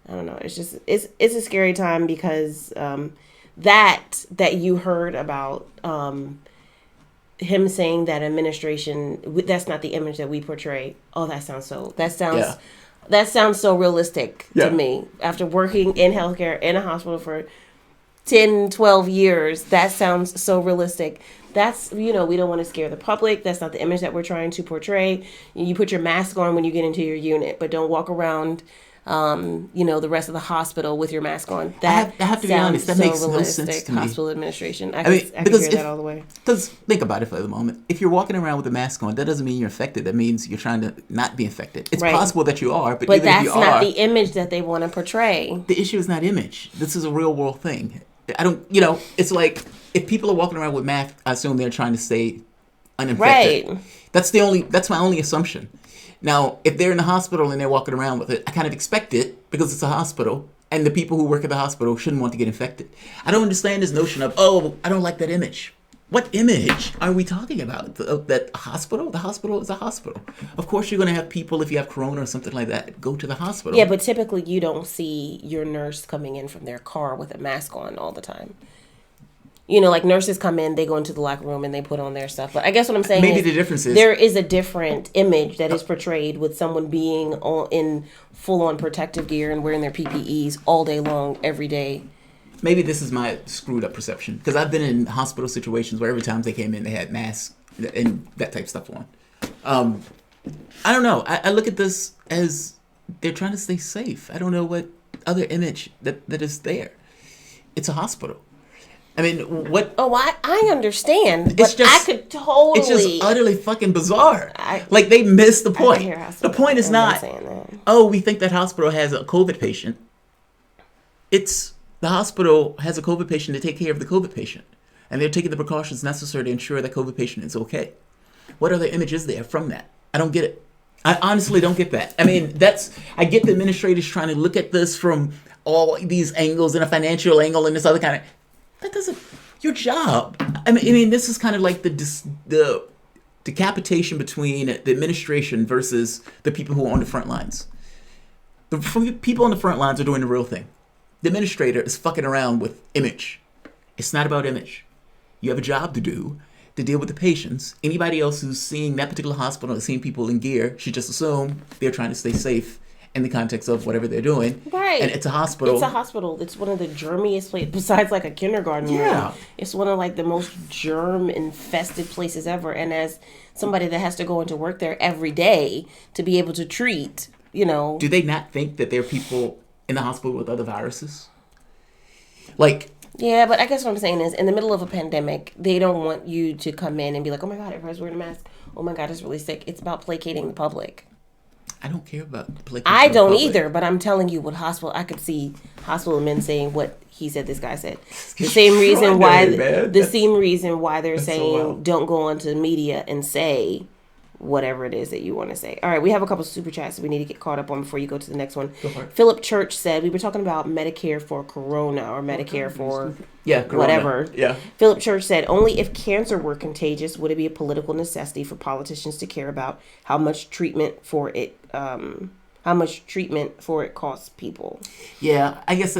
I don't know. It's just, it's a scary time because, that you heard about him saying that administration, that's not the image that we portray. Oh, that sounds so realistic to me. After working in healthcare in a hospital for 10, 12 years, that sounds so realistic. That's, we don't want to scare the public. That's not the image that we're trying to portray. You put your mask on when you get into your unit, but don't walk around the rest of the hospital with your mask on. I have to be honest, that makes no sense to me. Hospital administration. I can hear that all the way. Because think about it for the moment. If you're walking around with a mask on, that doesn't mean you're infected. That means you're trying to not be infected. It's possible that you are, but even if you are, that's not the image that they want to portray. The issue is not image. This is a real world thing. It's like if people are walking around with masks, I assume they're trying to stay uninfected. Right. That's my only assumption. Now, if they're in the hospital and they're walking around with it, I kind of expect it because it's a hospital and the people who work at the hospital shouldn't want to get infected. I don't understand this notion of, I don't like that image. What image are we talking about? That hospital? The hospital is a hospital. Of course you're going to have people, if you have corona or something like that, go to the hospital. Yeah, but typically you don't see your nurse coming in from their car with a mask on all the time. Like nurses come in, they go into the locker room and they put on their stuff. But I guess what I'm saying maybe the difference is there is a different image that is portrayed with someone being in full-on protective gear and wearing their PPEs all day long, every day. Maybe this is my screwed up perception because I've been in hospital situations where every time they came in, they had masks and that type of stuff on. I don't know. I look at this as they're trying to stay safe. I don't know what other image that is there. It's a hospital. I mean, what? Oh, I understand, but I could totally. It's just utterly fucking bizarre. Like they missed the point. The point is not, we think that hospital has a COVID patient. It's the hospital has a COVID patient to take care of the COVID patient, and they're taking the precautions necessary to ensure that COVID patient is okay. What other image is there from that? I don't get it. I honestly don't get that. I mean, I get the administrators trying to look at this from all these angles and a financial angle and this other kind of. That doesn't your job. I mean, this is kind of like the decapitation between the administration versus the people who are on the front lines. The people on the front lines are doing the real thing. The administrator is fucking around with image. It's not about image. You have a job to do to deal with the patients. Anybody else who's seeing that particular hospital and seeing people in gear should just assume they're trying to stay safe in the context of whatever they're doing. Right. And it's a hospital. It's a hospital. It's one of the germiest places, besides like a kindergarten room. It's one of like the most germ-infested places ever. And as somebody that has to go into work there every day to be able to treat, Do they not think that there are people in the hospital with other viruses? Yeah, but I guess what I'm saying is in the middle of a pandemic, they don't want you to come in and be like, oh my God, everybody's wearing a mask. Oh my God, it's really sick. It's about placating the public. I don't care about placating I don't either, but I'm telling you what I could see hospital men saying what he said this guy said. The same reason why they're saying don't go onto media and say whatever it is that you want to say. All right, we have a couple of super chats that we need to get caught up on before you go to the next one. Philip Church said, we were talking about Medicare for Corona or Medicare for whatever. Yeah. Philip Church said, only if cancer were contagious would it be a political necessity for politicians to care about how much treatment for it costs people. Yeah, I guess,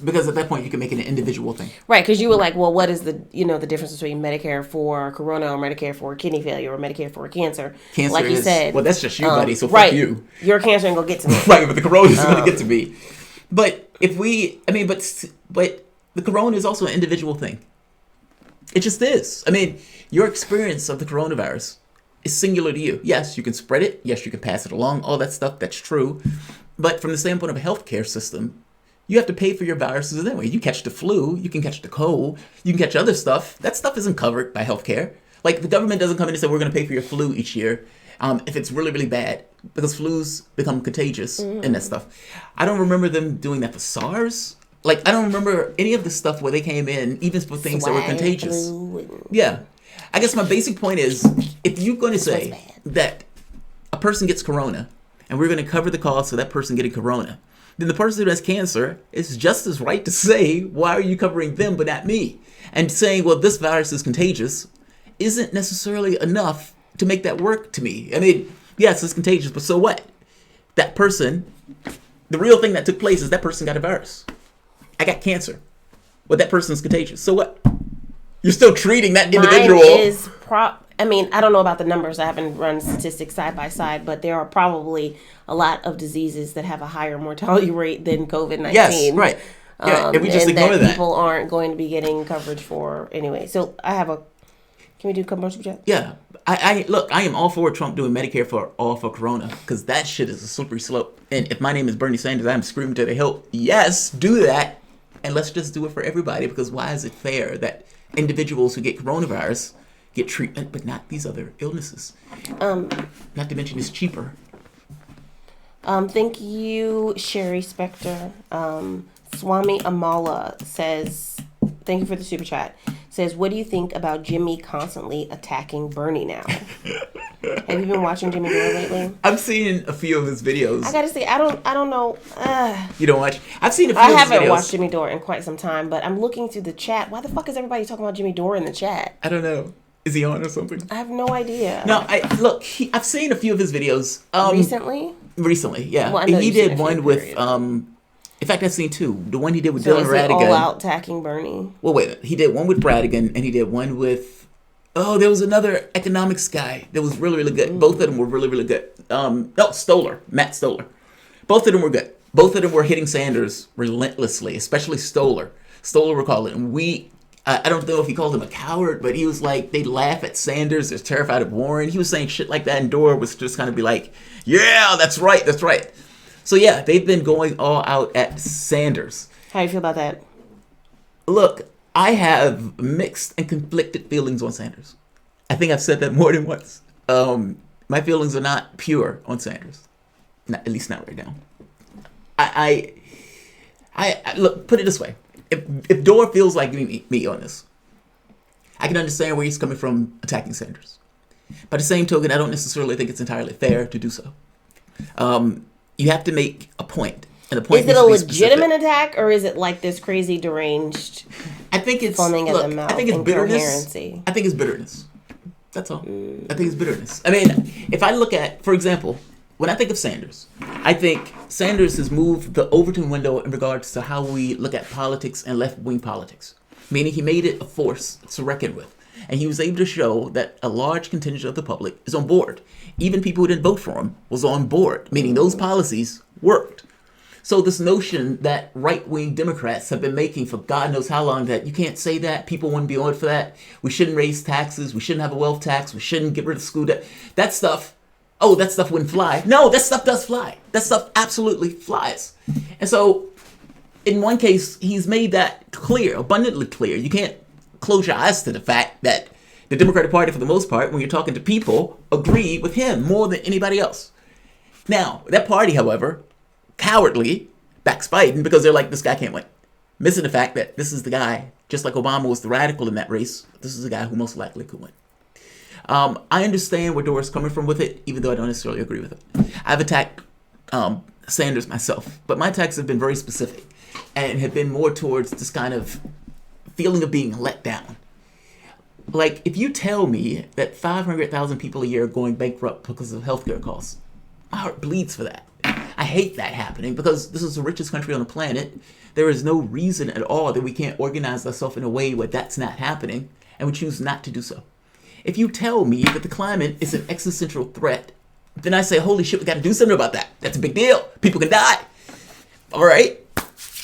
because at that point you can make it an individual thing. Right, because you were like, well, what is the difference between Medicare for Corona or Medicare for kidney failure or Medicare for cancer? Like you said. Well, that's just you, buddy, so fuck you. Your cancer ain't going to get to me. Right, but the Corona is going to get to me. But but the Corona is also an individual thing. It just is. I mean, your experience of the coronavirus is singular to you. Yes, you can spread it. Yes, you can pass it along. All that stuff, that's true. But from the standpoint of a healthcare system, you have to pay for your viruses anyway. You catch the flu, you can catch the cold, you can catch other stuff. That stuff isn't covered by healthcare. Like, the government doesn't come in and say, we're going to pay for your flu each year if it's really, really bad, because flus become contagious and that stuff. I don't remember them doing that for SARS. Like, I don't remember any of the stuff where they came in, even for things that were contagious. Yeah. I guess my basic point is, if you're going to say that a person gets corona, and we're going to cover the cost of that person getting corona, then the person who has cancer is just as right to say, why are you covering them but not me? And saying, well, this virus is contagious, isn't necessarily enough to make that work to me. I mean, yes, it's contagious, but so what? That person, the real thing that took place is that person got a virus. I got cancer. Well, that person's contagious. So what? You're still treating that individual. I mean, I don't know about the numbers. I haven't run statistics side by side, but there are probably a lot of diseases that have a higher mortality rate than COVID-19. Yes, right. Yeah, if we just ignore that, people aren't going to be getting coverage for anyway. So I have can we do commercial chat? Yeah, Look, I am all for Trump doing Medicare for Corona, because that shit is a slippery slope. And if my name is Bernie Sanders, I'm screaming to the hilt, yes, do that. And let's just do it for everybody, because why is it fair that individuals who get coronavirus get treatment, but not these other illnesses? Not to mention it's cheaper. Thank you, Sherry Specter. Swami Amala says, thank you for the super chat. Says, what do you think about Jimmy constantly attacking Bernie now? Have you been watching Jimmy Dore lately? I've seen a few of his videos. I gotta say, I don't know. You don't watch? I've seen a few I of his videos. haven't watched Jimmy Dore in quite some time, but I'm looking through the chat. Why the fuck is everybody talking about Jimmy Dore in the chat? I don't know. Is he on or something? I have no idea. No, I've seen a few of his videos. Recently? Recently, yeah. Well, he did one with, in fact, I've seen two. The one he did with Dylan Ratigan. All out attacking Bernie? Well, wait. He did one with Ratigan, and he did one with, there was another economics guy that was really, really good. Both of them were really, really good. Stoller. Matt Stoller. Both of them were good. Both of them were hitting Sanders relentlessly, especially Stoller. Stoller would call it. And I don't know if he called him a coward, but he was like, they laugh at Sanders. They're terrified of Warren. He was saying shit like that, and Dore was just kind of be like, yeah, that's right, that's right. So yeah, they've been going all out at Sanders. How do you feel about that? Look, I have mixed and conflicted feelings on Sanders. I think I've said that more than once. My feelings are not pure on Sanders. At least not right now. I look, put it this way. If Dore feels like me on this, I can understand where he's coming from attacking Sanders. By the same token, I don't necessarily think it's entirely fair to do so. You have to make a point. And the point is it a legitimate attack, or is it like this crazy deranged I think it's foaming at the mouth? I think it's bitterness. I think it's bitterness. That's all. I think it's bitterness. I mean, if I look at, for example, when I think of Sanders, I think Sanders has moved the Overton window in regards to how we look at politics and left-wing politics. Meaning he made it a force to reckon with. And he was able to show that a large contingent of the public is on board. Even people who didn't vote for him was on board, meaning those policies worked. So this notion that right-wing Democrats have been making for God knows how long, that you can't say that, people wouldn't be on for that, we shouldn't raise taxes, we shouldn't have a wealth tax, we shouldn't get rid of school debt, that stuff wouldn't fly. No, that stuff does fly. That stuff absolutely flies. And so, in one case, he's made that clear, abundantly clear. You can't close your eyes to the fact that the Democratic Party, for the most part, when you're talking to people, agree with him more than anybody else. Now, that party, however, cowardly backs Biden because they're like, this guy can't win. Missing the fact that this is the guy, just like Obama was the radical in that race, this is the guy who most likely could win. I understand where Dore's coming from with it, even though I don't necessarily agree with it. I've attacked Sanders myself, but my attacks have been very specific and have been more towards this kind of feeling of being let down. Like, if you tell me that 500,000 people a year are going bankrupt because of healthcare costs, my heart bleeds for that. I hate that happening because this is the richest country on the planet. There is no reason at all that we can't organize ourselves in a way where that's not happening, and we choose not to do so. If you tell me that the climate is an existential threat, then I say, holy shit, we got to do something about that. That's a big deal. People can die. All right,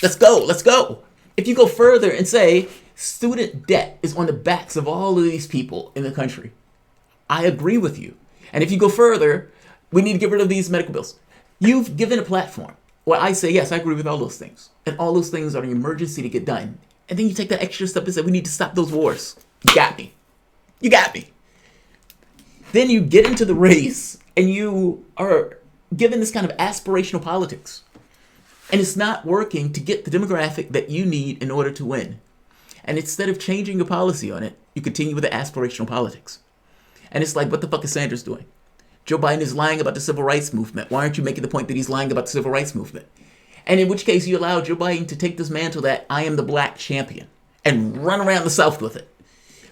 let's go. If you go further and say student debt is on the backs of all of these people in the country, I agree with you. And if you go further, we need to get rid of these medical bills. You've given a platform where I say, yes, I agree with all those things. And all those things are an emergency to get done. And then you take that extra step and say, we need to stop those wars. You got me. Then you get into the race and you are given this kind of aspirational politics. And it's not working to get the demographic that you need in order to win. And instead of changing your policy on it, you continue with the aspirational politics. And it's like, what the fuck is Sanders doing? Joe Biden is lying about the civil rights movement. Why aren't you making the point that he's lying about the civil rights movement? And in which case you allow Joe Biden to take this mantle that I am the black champion and run around the South with it.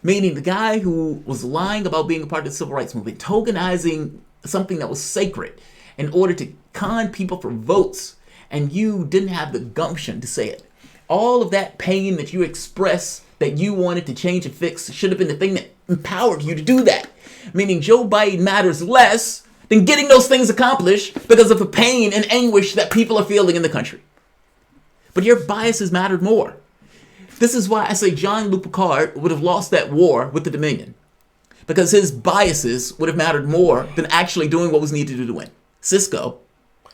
Meaning the guy who was lying about being a part of the civil rights movement, tokenizing something that was sacred in order to con people for votes, and you didn't have the gumption to say it. All of that pain that you expressed that you wanted to change and fix should have been the thing that empowered you to do that. Meaning Joe Biden matters less than getting those things accomplished because of the pain and anguish that people are feeling in the country. But your biases mattered more. This is why I say John Luke Picard would have lost that war with the Dominion. because his biases would have mattered more than actually doing what was needed to win. Cisco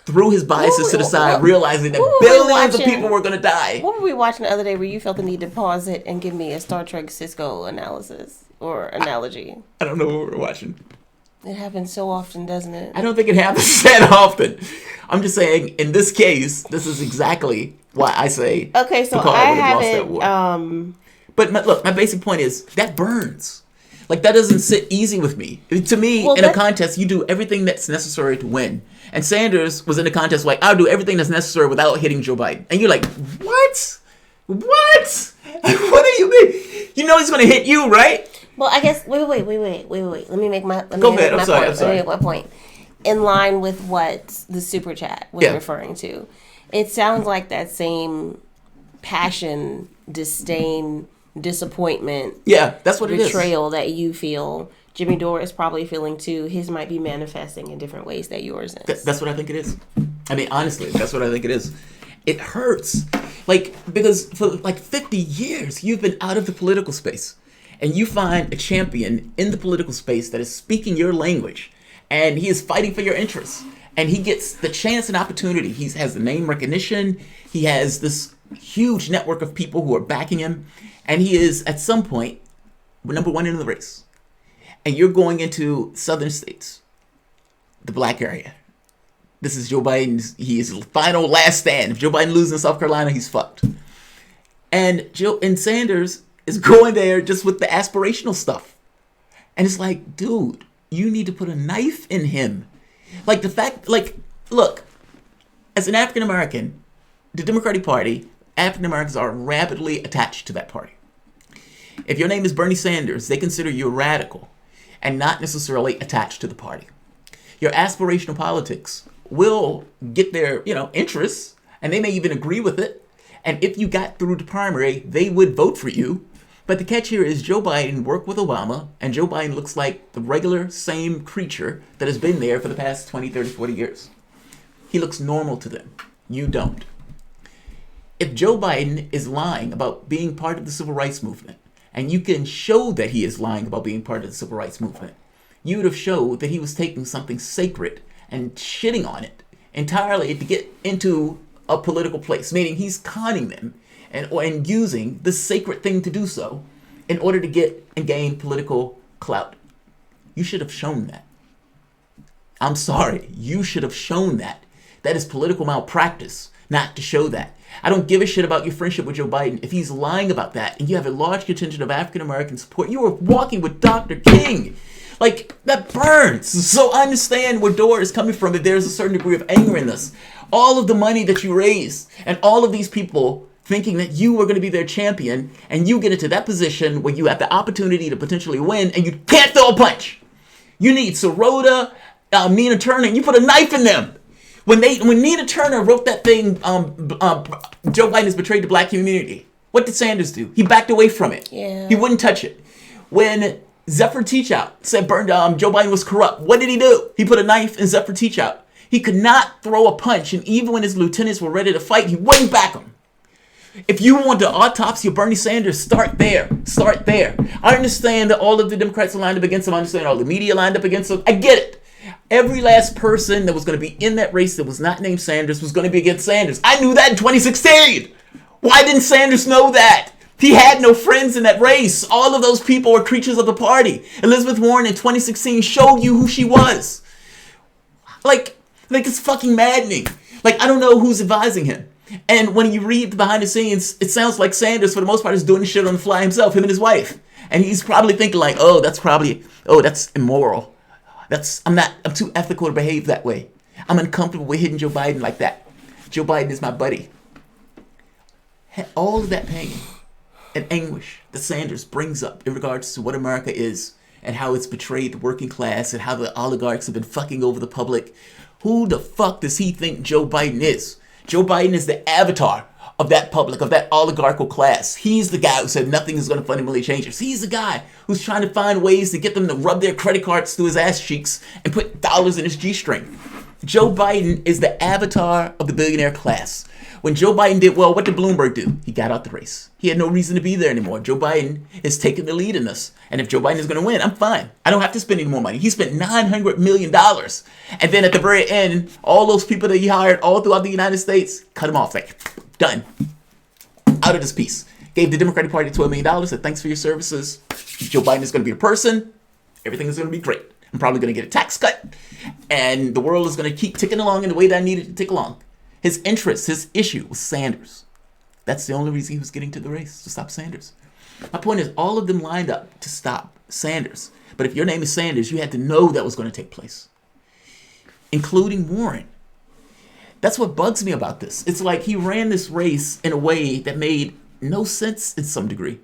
threw his biases to the side, realizing that billions of people were going to die. What were we watching the other day where you felt the need to pause it and give me a Star Trek Cisco analysis or analogy? I don't know what we were watching. It happens so often, doesn't it? I don't think it happens that often. I'm just saying, in this case, this is exactly why I say okay, so Picard I would have lost that war. But my basic point is, that burns. Like, that doesn't sit easy with me. To me, in a contest, you do everything that's necessary to win. And Sanders was in the contest like, I'll do everything that's necessary without hitting Joe Biden. And you're like, what? What? What do you mean? You know he's going to hit you, right? Well, I guess, wait. Let me make my point. I'm sorry. Let me make my point. In line with what the super chat was referring to. It sounds like that same passion, disdain, disappointment. Yeah, that's what it is. Betrayal that you feel. Jimmy Dore is probably feeling too. His might be manifesting in different ways that yours is. That's what I think it is. I mean, honestly, that's what I think it is. It hurts. Like, because for like 50 years, you've been out of the political space. And you find a champion in the political space that is speaking your language. And he is fighting for your interests. And he gets the chance and opportunity. He has the name recognition. He has this huge network of people who are backing him. And he is, at some point, number one in the race. And you're going into southern states, the black area. This is Joe Biden's, he is final last stand. If Joe Biden loses in South Carolina, he's fucked. And Sanders is going there just with the aspirational stuff. And it's like, dude, you need to put a knife in him. Like the fact, like, look, as an African American, the Democratic Party, African Americans are rapidly attached to that party. If your name is Bernie Sanders, they consider you a radical and not necessarily attached to the party. Your aspirational politics will get their, interests, and they may even agree with it. And if you got through the primary, they would vote for you. But the catch here is Joe Biden worked with Obama, and Joe Biden looks like the regular same creature that has been there for the past 20, 30, 40 years. He looks normal to them. You don't. If Joe Biden is lying about being part of the civil rights movement, and you can show that he is lying about being part of the civil rights movement, you would have showed that he was taking something sacred and shitting on it entirely to get into a political place, meaning he's conning them and using this sacred thing to do so in order to get and gain political clout. You should have shown that. I'm sorry. You should have shown that. That is political malpractice not to show that. I don't give a shit about your friendship with Joe Biden. If he's lying about that and you have a large contingent of African American support, you are walking with Dr. King. Like, that burns. So I understand where Dore is coming from, that there's a certain degree of anger in this. All of the money that you raised and all of these people thinking that you were going to be their champion, and you get into that position where you have the opportunity to potentially win and you can't throw a punch. You need Sirota, Nina Turner, and you put a knife in them. When Nina Turner wrote that thing, Joe Biden has betrayed the black community, what did Sanders do? He backed away from it. Yeah. He wouldn't touch it. When Zephyr Teachout said Joe Biden was corrupt, what did he do? He put a knife in Zephyr Teachout. He could not throw a punch, and even when his lieutenants were ready to fight, he wouldn't back them. If you want the autopsy of Bernie Sanders, start there. Start there. I understand that all of the Democrats are lined up against him. I understand all the media lined up against him. I get it. Every last person that was going to be in that race that was not named Sanders was going to be against Sanders. I knew that in 2016. Why didn't Sanders know that? He had no friends in that race. All of those people were creatures of the party. Elizabeth Warren in 2016 showed you who she was. Like it's fucking maddening. Like, I don't know who's advising him. And when you read the behind the scenes, it sounds like Sanders, for the most part, is doing shit on the fly himself, him and his wife. And he's probably thinking like, that's immoral. I'm too ethical to behave that way. I'm uncomfortable with hitting Joe Biden like that. Joe Biden is my buddy. All of that pain and anguish that Sanders brings up in regards to what America is and how it's betrayed the working class and how the oligarchs have been fucking over the public. Who the fuck does he think Joe Biden is? Joe Biden is the avatar of that public, of that oligarchical class. He's the guy who said nothing is going to fundamentally change us. He's the guy who's trying to find ways to get them to rub their credit cards through his ass cheeks and put dollars in his G-string. Joe Biden is the avatar of the billionaire class. When Joe Biden did well, what did Bloomberg do? He got out the race. He had no reason to be there anymore. Joe Biden is taking the lead in this. And if Joe Biden is going to win, I'm fine. I don't have to spend any more money. He spent $900 million. And then at the very end, all those people that he hired all throughout the United States, cut him off. Like, done. Out of this piece. Gave the Democratic Party $12 million. Said, thanks for your services. Joe Biden is going to be a person. Everything is going to be great. I'm probably going to get a tax cut. And the world is going to keep ticking along in the way that I need it to tick along. His interest, his issue was Sanders. That's the only reason he was getting to the race, to stop Sanders. My point is, all of them lined up to stop Sanders. But if your name is Sanders, you had to know that was going to take place, including Warren. That's what bugs me about this. It's like he ran this race in a way that made no sense in some degree.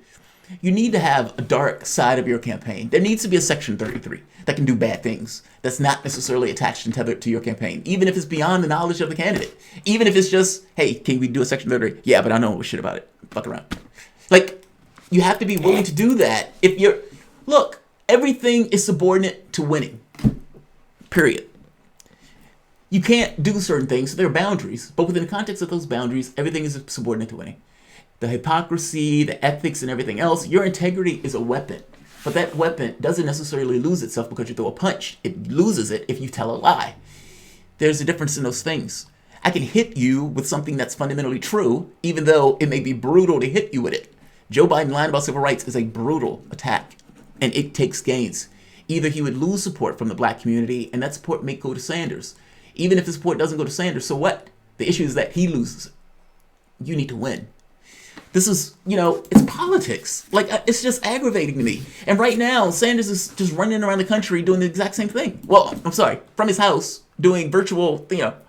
You need to have a dark side of your campaign. There needs to be a Section 33 that can do bad things, that's not necessarily attached and tethered to your campaign, even if it's beyond the knowledge of the candidate. Even if it's just, hey, can we do a Section 33? Yeah, but I know shit about it. Fuck around. Like, you have to be willing to do that. If you're, look, everything is subordinate to winning. Period. You can't do certain things, so there are boundaries, but within the context of those boundaries, everything is subordinate to winning. The hypocrisy, the ethics, and everything else, your integrity is a weapon. But that weapon doesn't necessarily lose itself because you throw a punch. It loses it if you tell a lie. There's a difference in those things. I can hit you with something that's fundamentally true, even though it may be brutal to hit you with it. Joe Biden lying about civil rights is a brutal attack, and it takes gains. Either he would lose support from the black community, and that support may go to Sanders. Even if the support doesn't go to Sanders, so what? The issue is that he loses it. You need to win. This is, it's politics. Like, it's just aggravating to me. And right now, Sanders is just running around the country doing the exact same thing. Well, I'm sorry, from his house, doing virtual,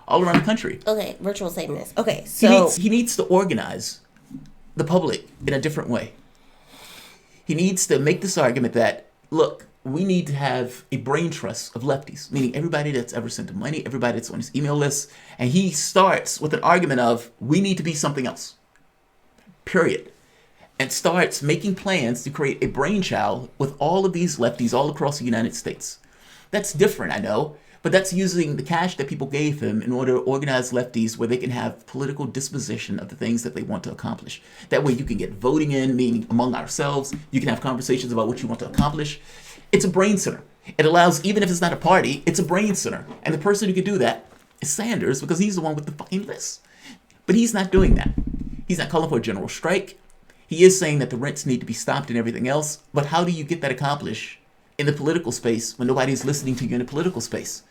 all around the country. Okay, virtual sameness. Okay, so... He needs to organize the public in a different way. He needs to make this argument that, look, we need to have a brain trust of lefties, meaning everybody that's ever sent him money, everybody that's on his email list. And he starts with an argument of, we need to be something else. Period. And starts making plans to create a brainchild with all of these lefties all across the United States. That's different, I know, but that's using the cash that people gave him in order to organize lefties where they can have political disposition of the things that they want to accomplish. That way you can get voting in, meaning among ourselves. You can have conversations about what you want to accomplish. It's a brain center. It allows, even if it's not a party, it's a brain center. And the person who can do that is Sanders because he's the one with the fucking list. But he's not doing that. He's not calling for a general strike. He is saying that the rents need to be stopped and everything else. But how do you get that accomplished in the political space when nobody's listening to you in the political space?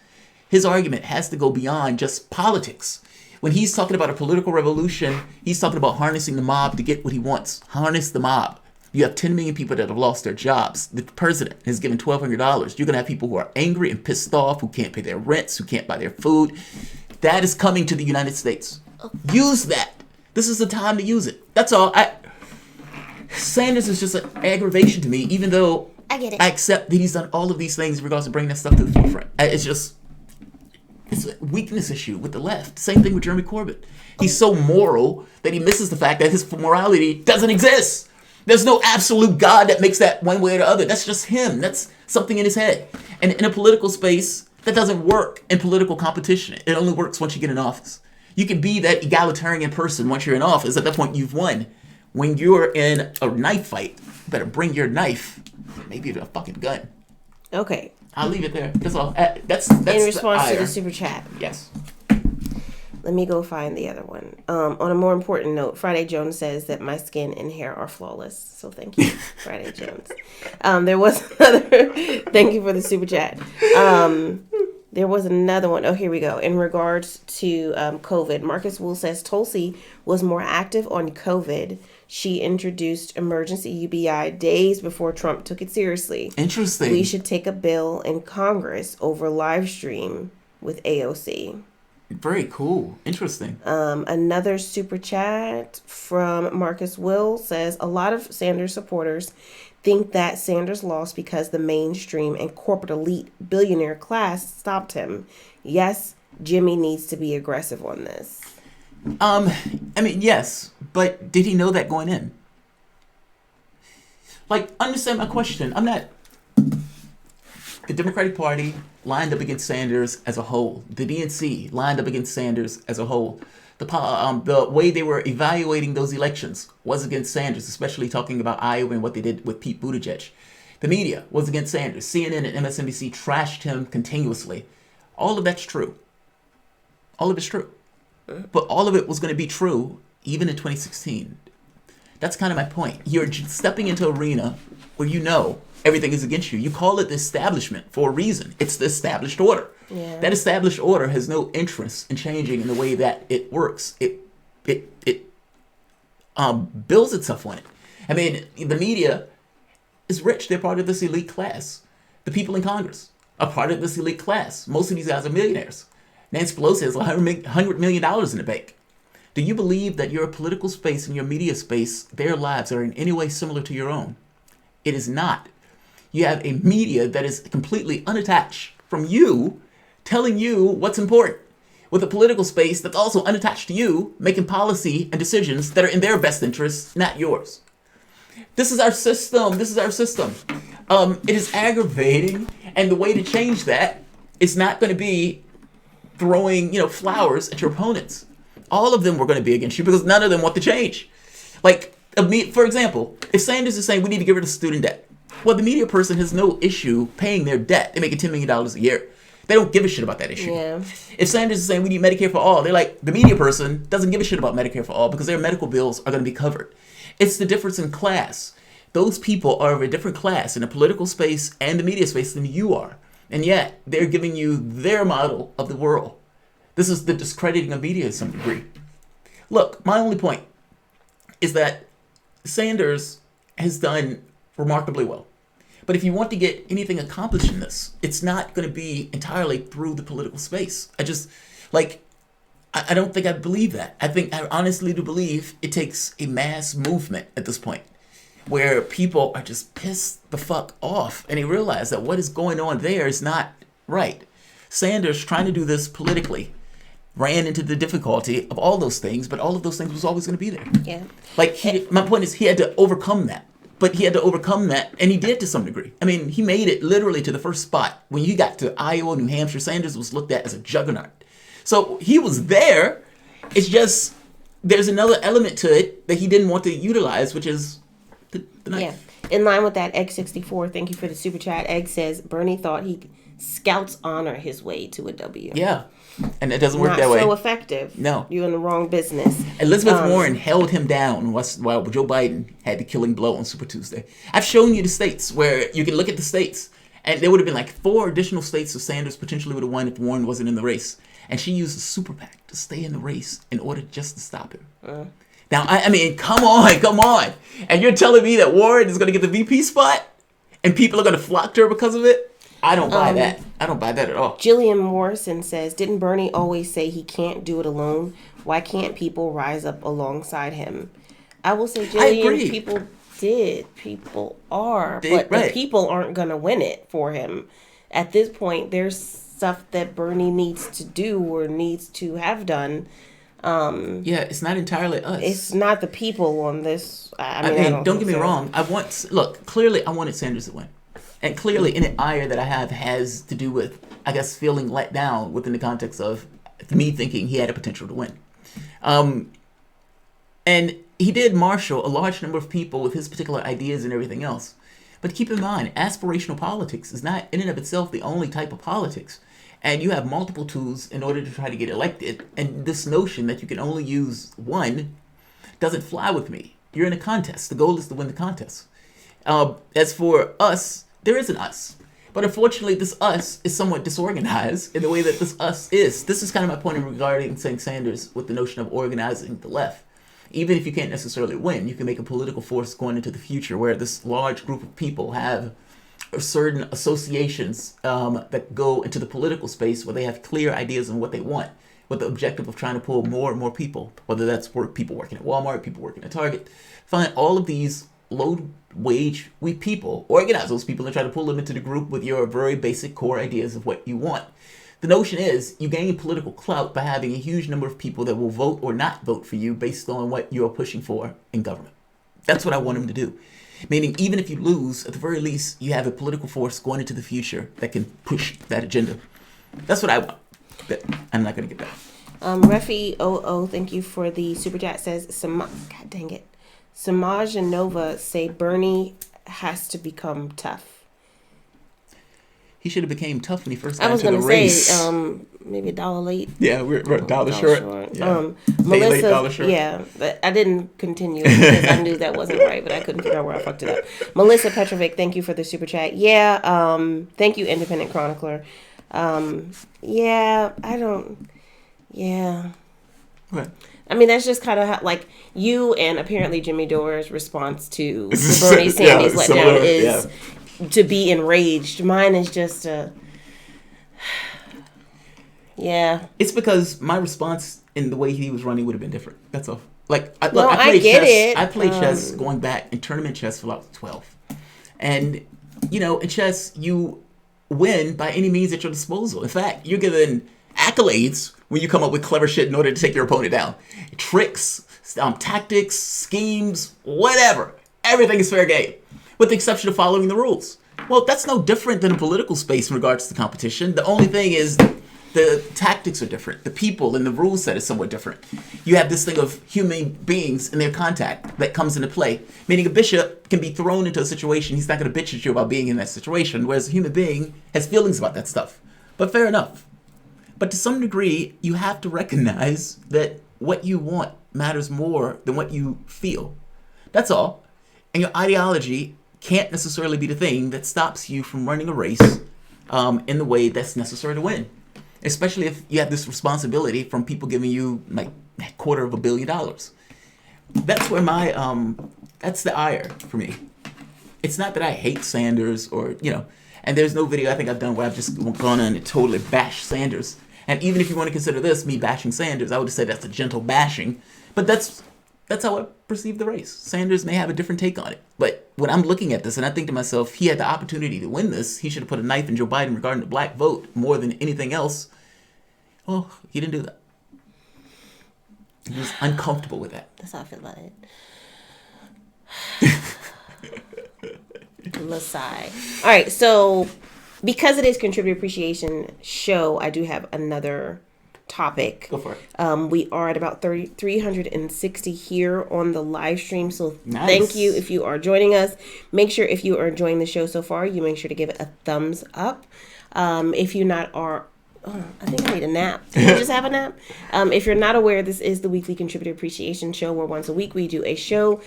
His argument has to go beyond just politics. When he's talking about a political revolution, he's talking about harnessing the mob to get what he wants. Harness the mob. You have 10 million people that have lost their jobs. The president has given $1,200. You're going to have people who are angry and pissed off, who can't pay their rents, who can't buy their food. That is coming to the United States. Use that. This is the time to use it. That's all. Sanders is just an aggravation to me, even though I get it. I accept that he's done all of these things in regards to bringing that stuff to the forefront. It's a weakness issue with the left. Same thing with Jeremy Corbyn. He's so moral that he misses the fact that his morality doesn't exist. There's no absolute God that makes that one way or the other. That's just him. That's something in his head. And in a political space, that doesn't work in political competition. It only works once you get in office. You can be that egalitarian person once you're in office. At that point, you've won. When you're in a knife fight, you better bring your knife, maybe a fucking gun. Okay. I'll leave it there. That's all. That's in response to the super chat. Yes. Let me go find the other one. On a more important note, Friday Jones says that my skin and hair are flawless. So thank you, Friday Jones. There was another. Thank you for the super chat. There was another one. Oh, here we go. In regards to COVID, Marcus Wool says Tulsi was more active on COVID. She introduced emergency UBI days before Trump took it seriously. Interesting. We should take a bill in Congress over live stream with AOC. Very cool. Interesting. Another super chat from Marcus Will says a lot of Sanders supporters think that Sanders lost because the mainstream and corporate elite billionaire class stopped him. Yes, Jimmy needs to be aggressive on this. Yes, but did he know that going in? Like, understand my question. the Democratic Party lined up against Sanders as a whole. The DNC lined up against Sanders as a whole. The way they were evaluating those elections was against Sanders, especially talking about Iowa and what they did with Pete Buttigieg. The media was against Sanders. CNN and MSNBC trashed him continuously. All of that's true. All of it's true. But all of it was going to be true even in 2016. That's kind of my point. You're stepping into an arena where you know everything is against you. You call it the establishment for a reason. It's the established order. Yeah. That established order has no interest in changing in the way that it works. It builds itself on it. I mean, the media is rich. They're part of this elite class. The people in Congress are part of this elite class. Most of these guys are millionaires. Nancy Pelosi has $100 million in the bank. Do you believe that your political space and your media space, their lives are in any way similar to your own? It is not. You have a media that is completely unattached from you, telling you what's important, with a political space that's also unattached to you, making policy and decisions that are in their best interests, not yours. This is our system. This is our system. It is aggravating, and the way to change that is not going to be throwing, flowers at your opponents. All of them were going to be against you because none of them want to change. Like, for example, if Sanders is saying we need to get rid of student debt, well, the media person has no issue paying their debt. They're making $10 million a year. They don't give a shit about that issue. Yeah. If Sanders is saying we need Medicare for all, they're like, the media person doesn't give a shit about Medicare for all because their medical bills are going to be covered. It's the difference in class. Those people are of a different class in the political space and the media space than you are. And yet, they're giving you their model of the world. This is the discrediting of media to some degree. Look, my only point is that Sanders has done remarkably well. But if you want to get anything accomplished in this, it's not going to be entirely through the political space. I don't think I believe that. I honestly do believe it takes a mass movement at this point where people are just pissed the fuck off and they realize that what is going on there is not right. Sanders, trying to do this politically, ran into the difficulty of all those things, but all of those things was always going to be there. Yeah. My point is he had to overcome that. But he had to overcome that, and he did to some degree. I mean, he made it literally to the first spot. When you got to Iowa, New Hampshire, Sanders was looked at as a juggernaut. So he was there. It's just there's another element to it that he didn't want to utilize, which is the knife. Yeah. In line with that, Egg64, thank you for the super chat. Egg says Bernie thought he scouts honor his way to a W. Yeah. And it doesn't work that way. Not so effective. No. You're in the wrong business. Elizabeth Warren held him down while Joe Biden had the killing blow on Super Tuesday. I've shown you the states where you can look at the states, and there would have been like 4 additional states that Sanders potentially would have won if Warren wasn't in the race. And she used the super PAC to stay in the race in order just to stop him. Now, I mean, come on. And you're telling me that Warren is going to get the VP spot and people are going to flock to her because of it? I don't buy that. I don't buy that at all. Jillian Morrison says, didn't Bernie always say he can't do it alone? Why can't people rise up alongside him? I will say, Jillian, people did. People are. But the people aren't going to win it for him. At this point, there's stuff that Bernie needs to do or needs to have done. It's not entirely us. It's not the people on this. I mean, don't get me wrong. Clearly I wanted Sanders to win. And clearly, any ire that I have has to do with, I guess, feeling let down within the context of me thinking he had a potential to win. And he did marshal a large number of people with his particular ideas and everything else. But keep in mind, aspirational politics is not in and of itself the only type of politics. And you have multiple tools in order to try to get elected. And this notion that you can only use one doesn't fly with me. You're in a contest. The goal is to win the contest. As for us, there is an us. But unfortunately, this us is somewhat disorganized in the way that this us is. This is kind of my point regarding saying Sanders with the notion of organizing the left. Even if you can't necessarily win, you can make a political force going into the future where this large group of people have certain associations that go into the political space where they have clear ideas on what they want, with the objective of trying to pull more and more people, whether that's people working at Walmart, people working at Target. Find all of these low-wage people, organize those people and try to pull them into the group with your very basic core ideas of what you want. The notion is you gain political clout by having a huge number of people that will vote or not vote for you based on what you're pushing for in government. That's what I want them to do. Meaning, even if you lose, at the very least, you have a political force going into the future that can push that agenda. That's what I want. But I'm not going to get that. Refi OO, thank you for the super chat. Says, God dang it. Samaj and Nova say Bernie has to become tough. He should have became tough when he first got into the race. I was going to say, maybe $1 late. Yeah, we're $1 short. Yeah. Melissa, $1 short. Yeah, but I didn't continue because I knew that wasn't right, but I couldn't figure out where I fucked it up. Melissa Petrovic, thank you for the super chat. Yeah, thank you, Independent Chronicler. Yeah. What? I mean, that's just kind of how, like, you and apparently Jimmy Dore's response to Bernie Sanders letdown is to be enraged. Mine is just yeah. It's because my response in the way he was running would have been different. That's all. Like, I played chess going back in tournament chess for like 12. And, in chess, you win by any means at your disposal. In fact, you're given accolades when you come up with clever shit in order to take your opponent down. Tricks, tactics, schemes, whatever. Everything is fair game, with the exception of following the rules. Well, that's no different than a political space in regards to competition. The only thing is the tactics are different. The people and the rule set is somewhat different. You have this thing of human beings and their contact that comes into play. Meaning a bishop can be thrown into a situation, he's not going to bitch at you about being in that situation, whereas a human being has feelings about that stuff. But fair enough. But to some degree, you have to recognize that what you want matters more than what you feel. That's all. And your ideology can't necessarily be the thing that stops you from running a race in the way that's necessary to win. Especially if you have this responsibility from people giving you like $250 million. That's where that's the ire for me. It's not that I hate Sanders or, and there's no video I think I've done where I've just gone on and totally bashed Sanders. And even if you want to consider this me bashing Sanders, I would say that's a gentle bashing. But that's how I perceive the race. Sanders may have a different take on it. But when I'm looking at this and I think to myself, he had the opportunity to win this, he should have put a knife in Joe Biden regarding the black vote more than anything else. Well, he didn't do that. He was uncomfortable with that. That's how I feel about it. Lasai. All right, so because it is Contributor Appreciation Show, I do have another topic. Go for it. We are at about 360 here on the live stream, so nice. Thank you if you are joining us. Make sure if you are enjoying the show so far, you make sure to give it a thumbs up. If you not are... Oh, I think I need a nap. Did you just have a nap? If you're not aware, this is the weekly Contributor Appreciation Show, where once a week we do a show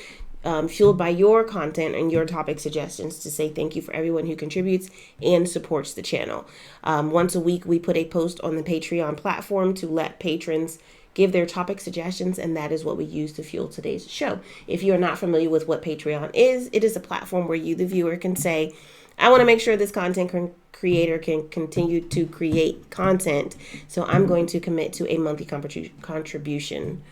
fueled by your content and your topic suggestions to say thank you for everyone who contributes and supports the channel. Once a week we put a post on the Patreon platform to let patrons give their topic suggestions, and that is what we use to fuel today's show. If you're not familiar with what Patreon is, it is a platform where you, the viewer, can say, I want to make sure this content creator can continue to create content, so I'm going to commit to a monthly contribution.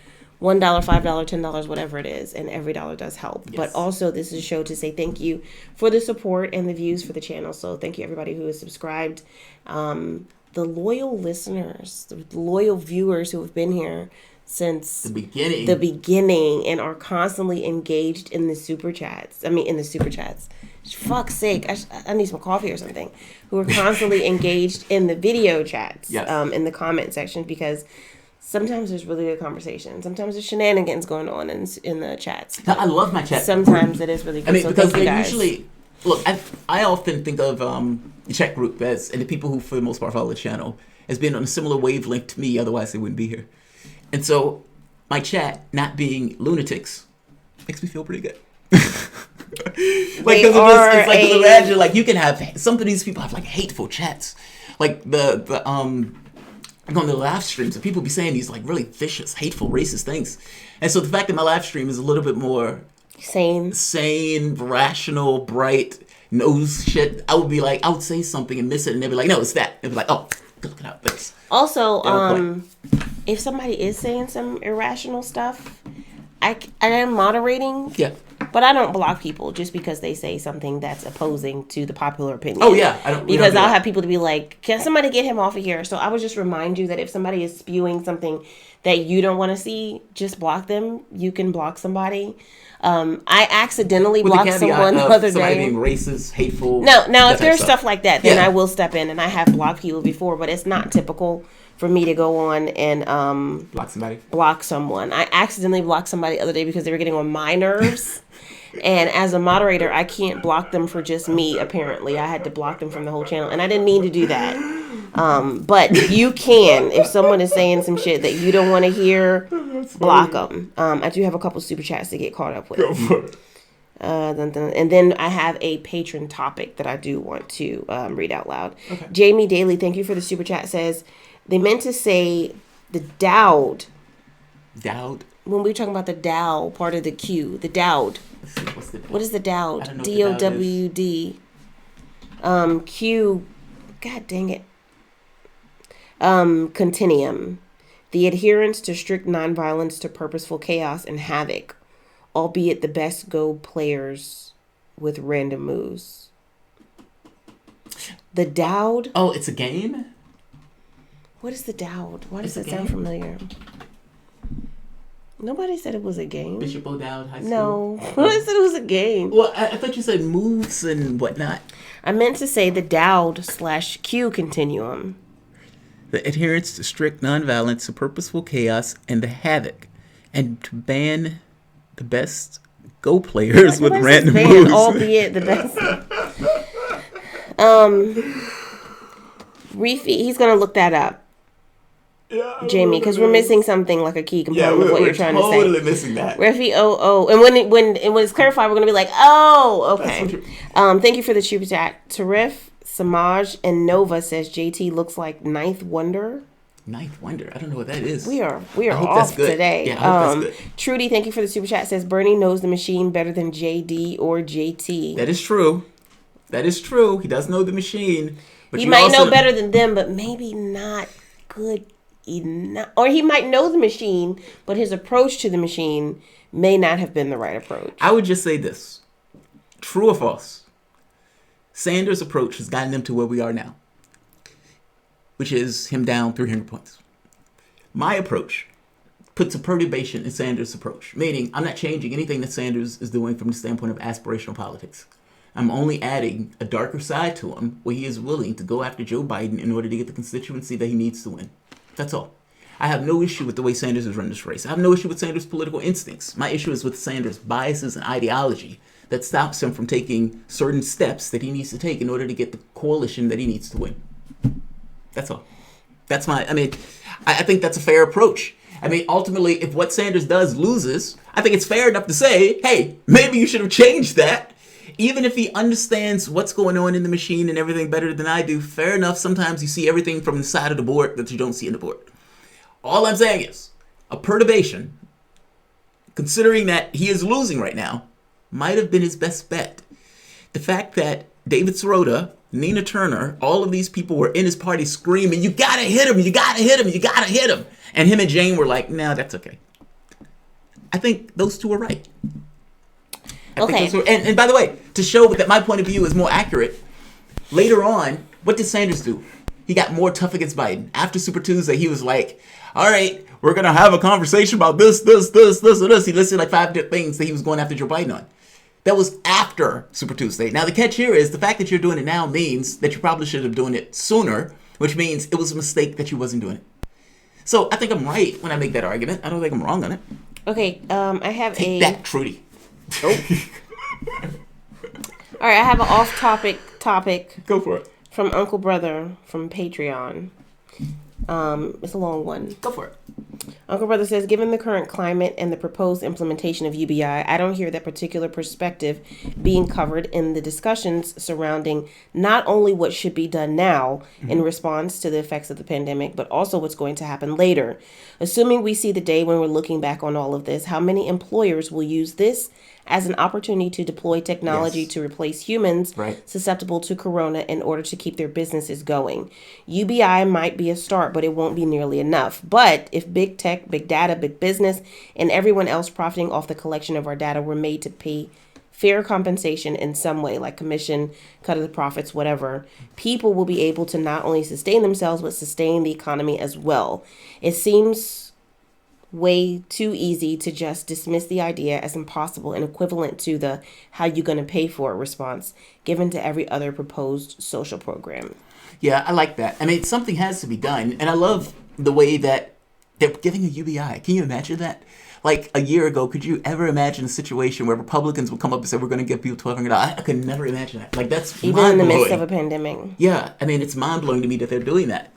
$1, $5, $10, whatever it is, and every dollar does help. Yes. But also, this is a show to say thank you for the support and the views for the channel. So thank you everybody who has subscribed. The loyal listeners, the loyal viewers who have been here since the beginning and are constantly engaged in the super chats. Fuck's sake, I need some coffee or something. Who are constantly engaged in the video chats, yes. In the comment section, because sometimes there's really good conversation. Sometimes there's shenanigans going on in the chats. I love my chat. Sometimes it is really good. Because they usually... Look, I often think of the chat group as, and the people who, for the most part, follow the channel, as being on a similar wavelength to me, otherwise they wouldn't be here. And so my chat, not being lunatics, makes me feel pretty good. Imagine, you can have, some of these people have, hateful chats. On the live streams, people be saying these, really vicious, hateful, racist things. And so the fact that my live stream is a little bit more... Sane, rational, bright, knows shit. I would say something and miss it, and they'd be like, no, it's that. They'd be like, oh, good looking out. Thanks. Also, if somebody is saying some irrational stuff, I am moderating. Yeah. But I don't block people just because they say something that's opposing to the popular opinion. Oh, yeah. Because I'll have people to be like, can somebody get him off of here? So I would just remind you that if somebody is spewing something that you don't want to see, just block them. You can block somebody. I accidentally blocked someone the other somebody day. Being racist, hateful. Now if there's stuff like that, then Yeah. I will step in, and I have blocked people before, but it's not typical for me to go on and block someone. I accidentally blocked somebody the other day because they were getting on my nerves. And as a moderator, I can't block them for just me, apparently. I had to block them from the whole channel, and I didn't mean to do that. But you can, if someone is saying some shit that you don't want to hear, block them. I do have a couple super chats to get caught up with. Go for it. And then I have a patron topic that I do want to read out loud. Okay. Jamie Daly, thank you for the super chat, says, they meant to say the Dowd. Dowd? When we were talking about the Dow, part of the Q, the Dowd. What is the Dowd? D-O-W-D. Q, God dang it. Continuum. The adherence to strict nonviolence to purposeful chaos and havoc, albeit the best Go players with random moves. The Dowd? Oh, it's a game? What is the Dowd? Why does It's a that sound game? familiar? Nobody said it was a game. Bishop O'Dowd High School? No. I said it was a game. Well, I thought you said moves and whatnot. I meant to say the Dowd/Q continuum. The adherence to strict nonviolence, to purposeful chaos, and the havoc, and to ban the best Go players with random moves. Albeit the best. Reefy, he's gonna look that up. Jamie, because we're missing something like a key component of what you're trying to say. Totally missing that. Refi, and when it's clarified, we're gonna be like, oh, okay. Thank you for the super chat. Tarif, Samaj, and Nova says JT looks like Ninth Wonder. Ninth Wonder. I don't know what that is. We are I hope off that's good. today. Yeah, I hope that's good. Trudy, thank you for the super chat. Says Bernie knows the machine better than JD or JT. That is true. That is true. He does know the machine. But He you might also know better than them, but maybe not good enough. Or he might know the machine, but his approach to the machine may not have been the right approach. I would just say this. True or false? Sanders' approach has gotten them to where we are now, which is him down 300 points. My approach puts a perturbation in Sanders' approach, meaning I'm not changing anything that Sanders is doing from the standpoint of aspirational politics. I'm only adding a darker side to him where he is willing to go after Joe Biden in order to get the constituency that he needs to win. That's all. I have no issue with the way Sanders has run this race. I have no issue with Sanders' political instincts. My issue is with Sanders' biases and ideology that stops him from taking certain steps that he needs to take in order to get the coalition that he needs to win. That's all. That's I think that's a fair approach. I mean, ultimately, if what Sanders does loses, I think it's fair enough to say, hey, maybe you should have changed that. Even if he understands what's going on in the machine and everything better than I do, fair enough. Sometimes you see everything from the side of the board that you don't see in the board. All I'm saying is a perturbation, considering that he is losing right now, might have been his best bet. The fact that David Sirota, Nina Turner, all of these people were in his party screaming, you gotta hit him, you gotta hit him, you gotta hit him. And him and Jane were like, no, that's okay. I think those two are right. Okay. And by the way, to show that my point of view is more accurate, later on, what did Sanders do? He got more tough against Biden. After Super Tuesday, he was like, all right, we're going to have a conversation about this, and this. He listed like 5 different things that he was going after Joe Biden on. That was after Super Tuesday. Now, the catch here is the fact that you're doing it now means that you probably should have done it sooner, which means it was a mistake that you wasn't doing it. So I think I'm right when I make that argument. I don't think I'm wrong on it. Okay, I have Take that, Trudy. Oh. All right, I have an off-topic topic. Go for it. From Uncle Brother from Patreon. It's a long one. Go for it. Uncle Brother says, given the current climate and the proposed implementation of UBI, I don't hear that particular perspective being covered in the discussions surrounding not only what should be done now in response to the effects of the pandemic, but also what's going to happen later. Assuming we see the day when we're looking back on all of this, how many employers will use this as an opportunity to deploy technology to replace humans susceptible to corona in order to keep their businesses going? UBI might be a start, but it won't be nearly enough. But if big tech, big data, big business, and everyone else profiting off the collection of our data were made to pay fair compensation in some way, like commission, cut of the profits, whatever, people will be able to not only sustain themselves, but sustain the economy as well. It seems way too easy to just dismiss the idea as impossible and equivalent to the how you going to pay for it response given to every other proposed social program. Yeah, I like that. I mean, something has to be done. And I love the way that they're giving a UBI. Can you imagine that? Like a year ago, could you ever imagine a situation where Republicans would come up and say, we're going to give people $1,200? I could never imagine that. Like, that's even mind-blowing. In the midst of a pandemic. Yeah, I mean, it's mind-blowing to me that they're doing that.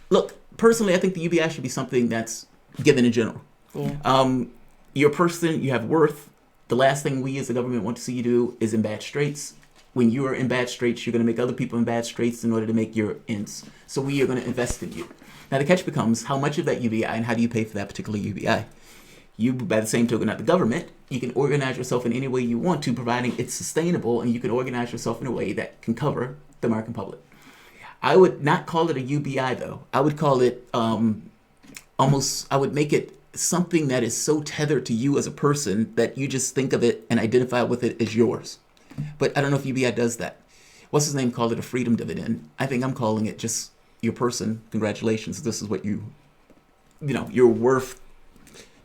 Look, personally, I think the UBI should be something that's given in general. Yeah. You're a person, you have worth. The last thing we as the government want to see you do is in bad straits. When you are in bad straits, you're going to make other people in bad straits in order to make your ends. So we are going to invest in you. Now, the catch becomes how much of that UBI and how do you pay for that particular UBI? You, by the same token, not the government, you can organize yourself in any way you want to, providing it's sustainable, and you can organize yourself in a way that can cover the American public. I would not call it a UBI, though. I would call it I would make it something that is so tethered to you as a person that you just think of it and identify with it as yours. But I don't know if UBI does that. What's his name called it a freedom dividend. I think I'm calling it just your person. Congratulations. This is what you're worth.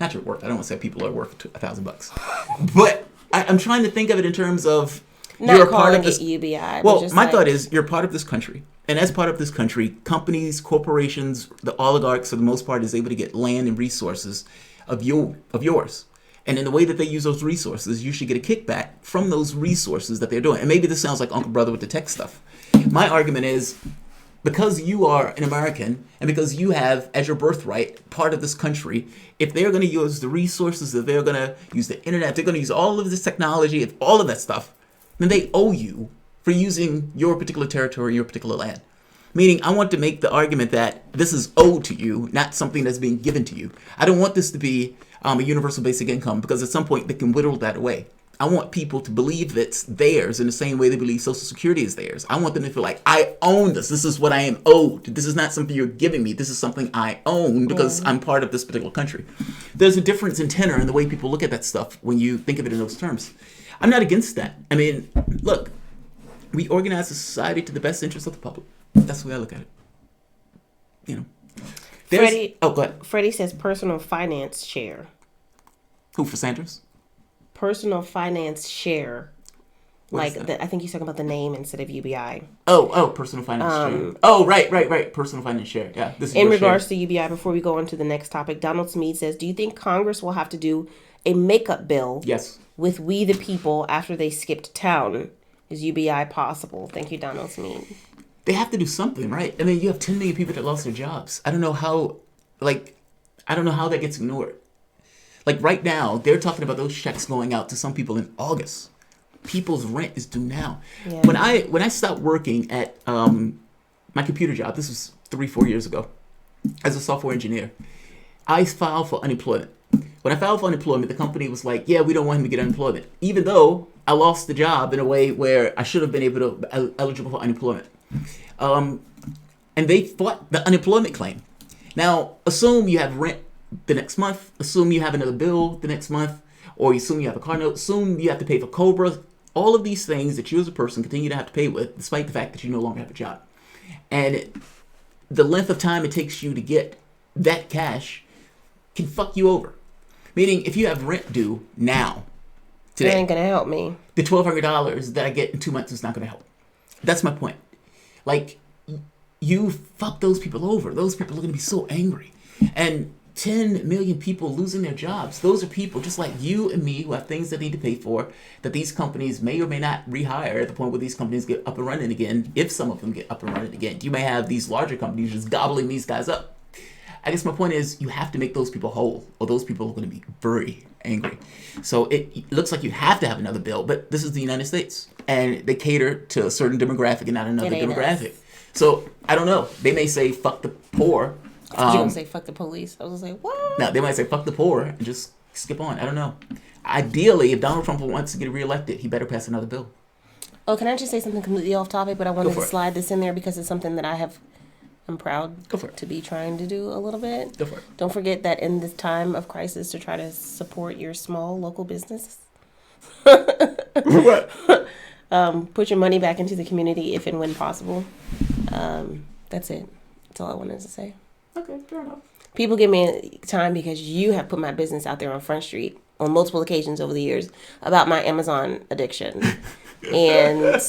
Not your worth. I don't want to say people are worth $1,000. But I'm trying to think of it in terms of not you're a part of this UBI. Well, my thought is you're part of this country. And as part of this country, companies, corporations, the oligarchs, for the most part, is able to get land and resources of yours. And in the way that they use those resources, you should get a kickback from those resources that they're doing. And maybe this sounds like Uncle Brother with the tech stuff. My argument is because you are an American and because you have, as your birthright, part of this country, if they're going to use the resources, if they're going to use the internet, they're going to use all of this technology, all of that stuff, then they owe you for using your particular territory, your particular land. Meaning, I want to make the argument that this is owed to you, not something that's being given to you. I don't want this to be a universal basic income because at some point they can whittle that away. I want people to believe it's theirs in the same way they believe Social Security is theirs. I want them to feel like, I own this. This is what I am owed. This is not something you're giving me. This is something I own because I'm part of this particular country. There's a difference in tenor in the way people look at that stuff when you think of it in those terms. I'm not against that. I mean, look, we organize a society to the best interest of the public. That's the way I look at it. Freddie, go ahead. Freddie says personal finance share. Who, for Sanders? Personal finance share. I think he's talking about the name instead of UBI. Oh, personal finance share. Oh, right. Personal finance share. Yeah. This is in regards to UBI, before we go on to the next topic, Donald Smead says, do you think Congress will have to do a makeup bill with we the people after they skipped town? Is UBI possible? Thank you, Donald Smead. They have to do something, right? I mean, you have 10 million people that lost their jobs. I don't know how that gets ignored. Like right now, they're talking about those checks going out to some people in August. People's rent is due now. Yeah. When I stopped working at my computer job, this was 3-4 years ago, as a software engineer, I filed for unemployment. When I filed for unemployment, the company was like, yeah, we don't want him to get unemployment, even though I lost the job in a way where I should have been eligible for unemployment. And they fought the unemployment claim. Now, assume you have rent the next month, assume you have another bill the next month, or assume you have a car note, assume you have to pay for COBRA, all of these things that you as a person continue to have to pay with, despite the fact that you no longer have a job. And the length of time it takes you to get that cash can fuck you over. Meaning, if you have rent due now, today, it ain't gonna help me. The $1,200 that I get in 2 months is not gonna help. That's my point. Like, you fuck those people over. Those people are gonna be so angry. And 10 million people losing their jobs. Those are people just like you and me who have things they need to pay for that these companies may or may not rehire at the point where these companies get up and running again, if some of them get up and running again. You may have these larger companies just gobbling these guys up. I guess my point is you have to make those people whole or those people are going to be very angry. So it looks like you have to have another bill, but this is the United States and they cater to a certain demographic and not another demographic. So I don't know. They may say fuck the poor. I was going to say fuck the police. I was going to say, what? No, they might say fuck the poor and just skip on. I don't know. Ideally, if Donald Trump wants to get reelected, he better pass another bill. Oh, can I just say something completely off topic? But I wanted to slide this in there because it's something that I'm proud to be trying to do a little bit. Go for it. Don't forget that in this time of crisis to try to support your small local business. What? Put your money back into the community if and when possible. That's it. That's all I wanted to say. Okay, fair enough. People give me time because you have put my business out there on Front Street on multiple occasions over the years about my Amazon addiction and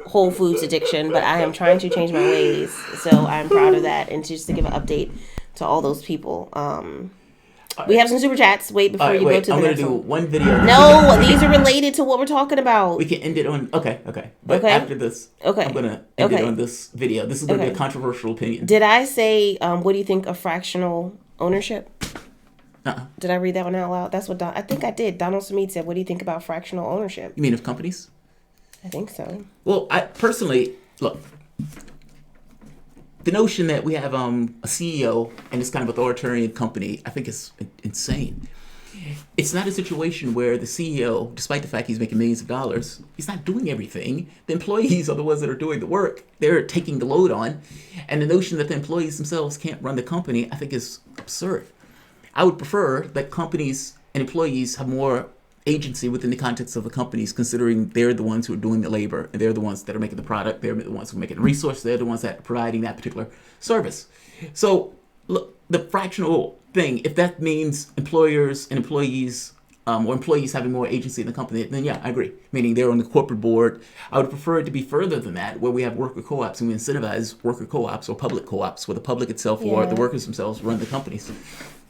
Whole Foods addiction, but I am trying to change my ways. So I'm proud of that. And just to give an update to all those people. We have some super chats. Wait before you go to the next one. I'm going to do one video. No, these are related to what we're talking about. We can end it on... Okay. But after this, I'm going to end it on this video. This is going to be a controversial opinion. Did I say, what do you think of fractional ownership? Did I read that one out loud? That's what I think I did. Donald Smead said, what do you think about fractional ownership? You mean of companies? I think so. Well, I personally... Look... The notion that we have a CEO and this kind of authoritarian company, I think is insane. It's not a situation where the CEO, despite the fact he's making millions of dollars, he's not doing everything. The employees are the ones that are doing the work. They're taking the load on. And the notion that the employees themselves can't run the company, I think is absurd. I would prefer that companies and employees have more agency within the context of the companies, considering they're the ones who are doing the labor, and they're the ones that are making the product, they're the ones who are making the resource, they're the ones that are providing that particular service. So, look, the fractional thing, if that means employers and employees, or employees having more agency in the company, then yeah, I agree. Meaning they're on the corporate board. I would prefer it to be further than that, where we have worker co-ops and we incentivize worker co-ops or public co-ops, where the public itself or the workers themselves run the companies.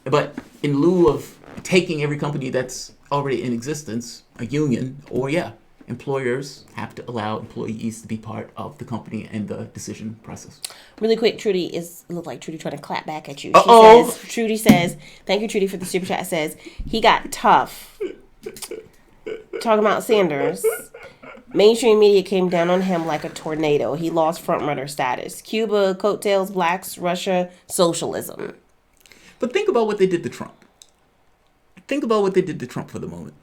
But in lieu of taking every company that's already in existence, a union, or employers have to allow employees to be part of the company and the decision process. Really quick, Trudy look like Trudy trying to clap back at you. Trudy says, thank you, Trudy, for the super chat. Says he got tough. Talking about Sanders. Mainstream media came down on him like a tornado. He lost frontrunner status. Cuba, coattails, blacks, Russia, socialism. But think about what they did to Trump. Think about what they did to Trump for the moment.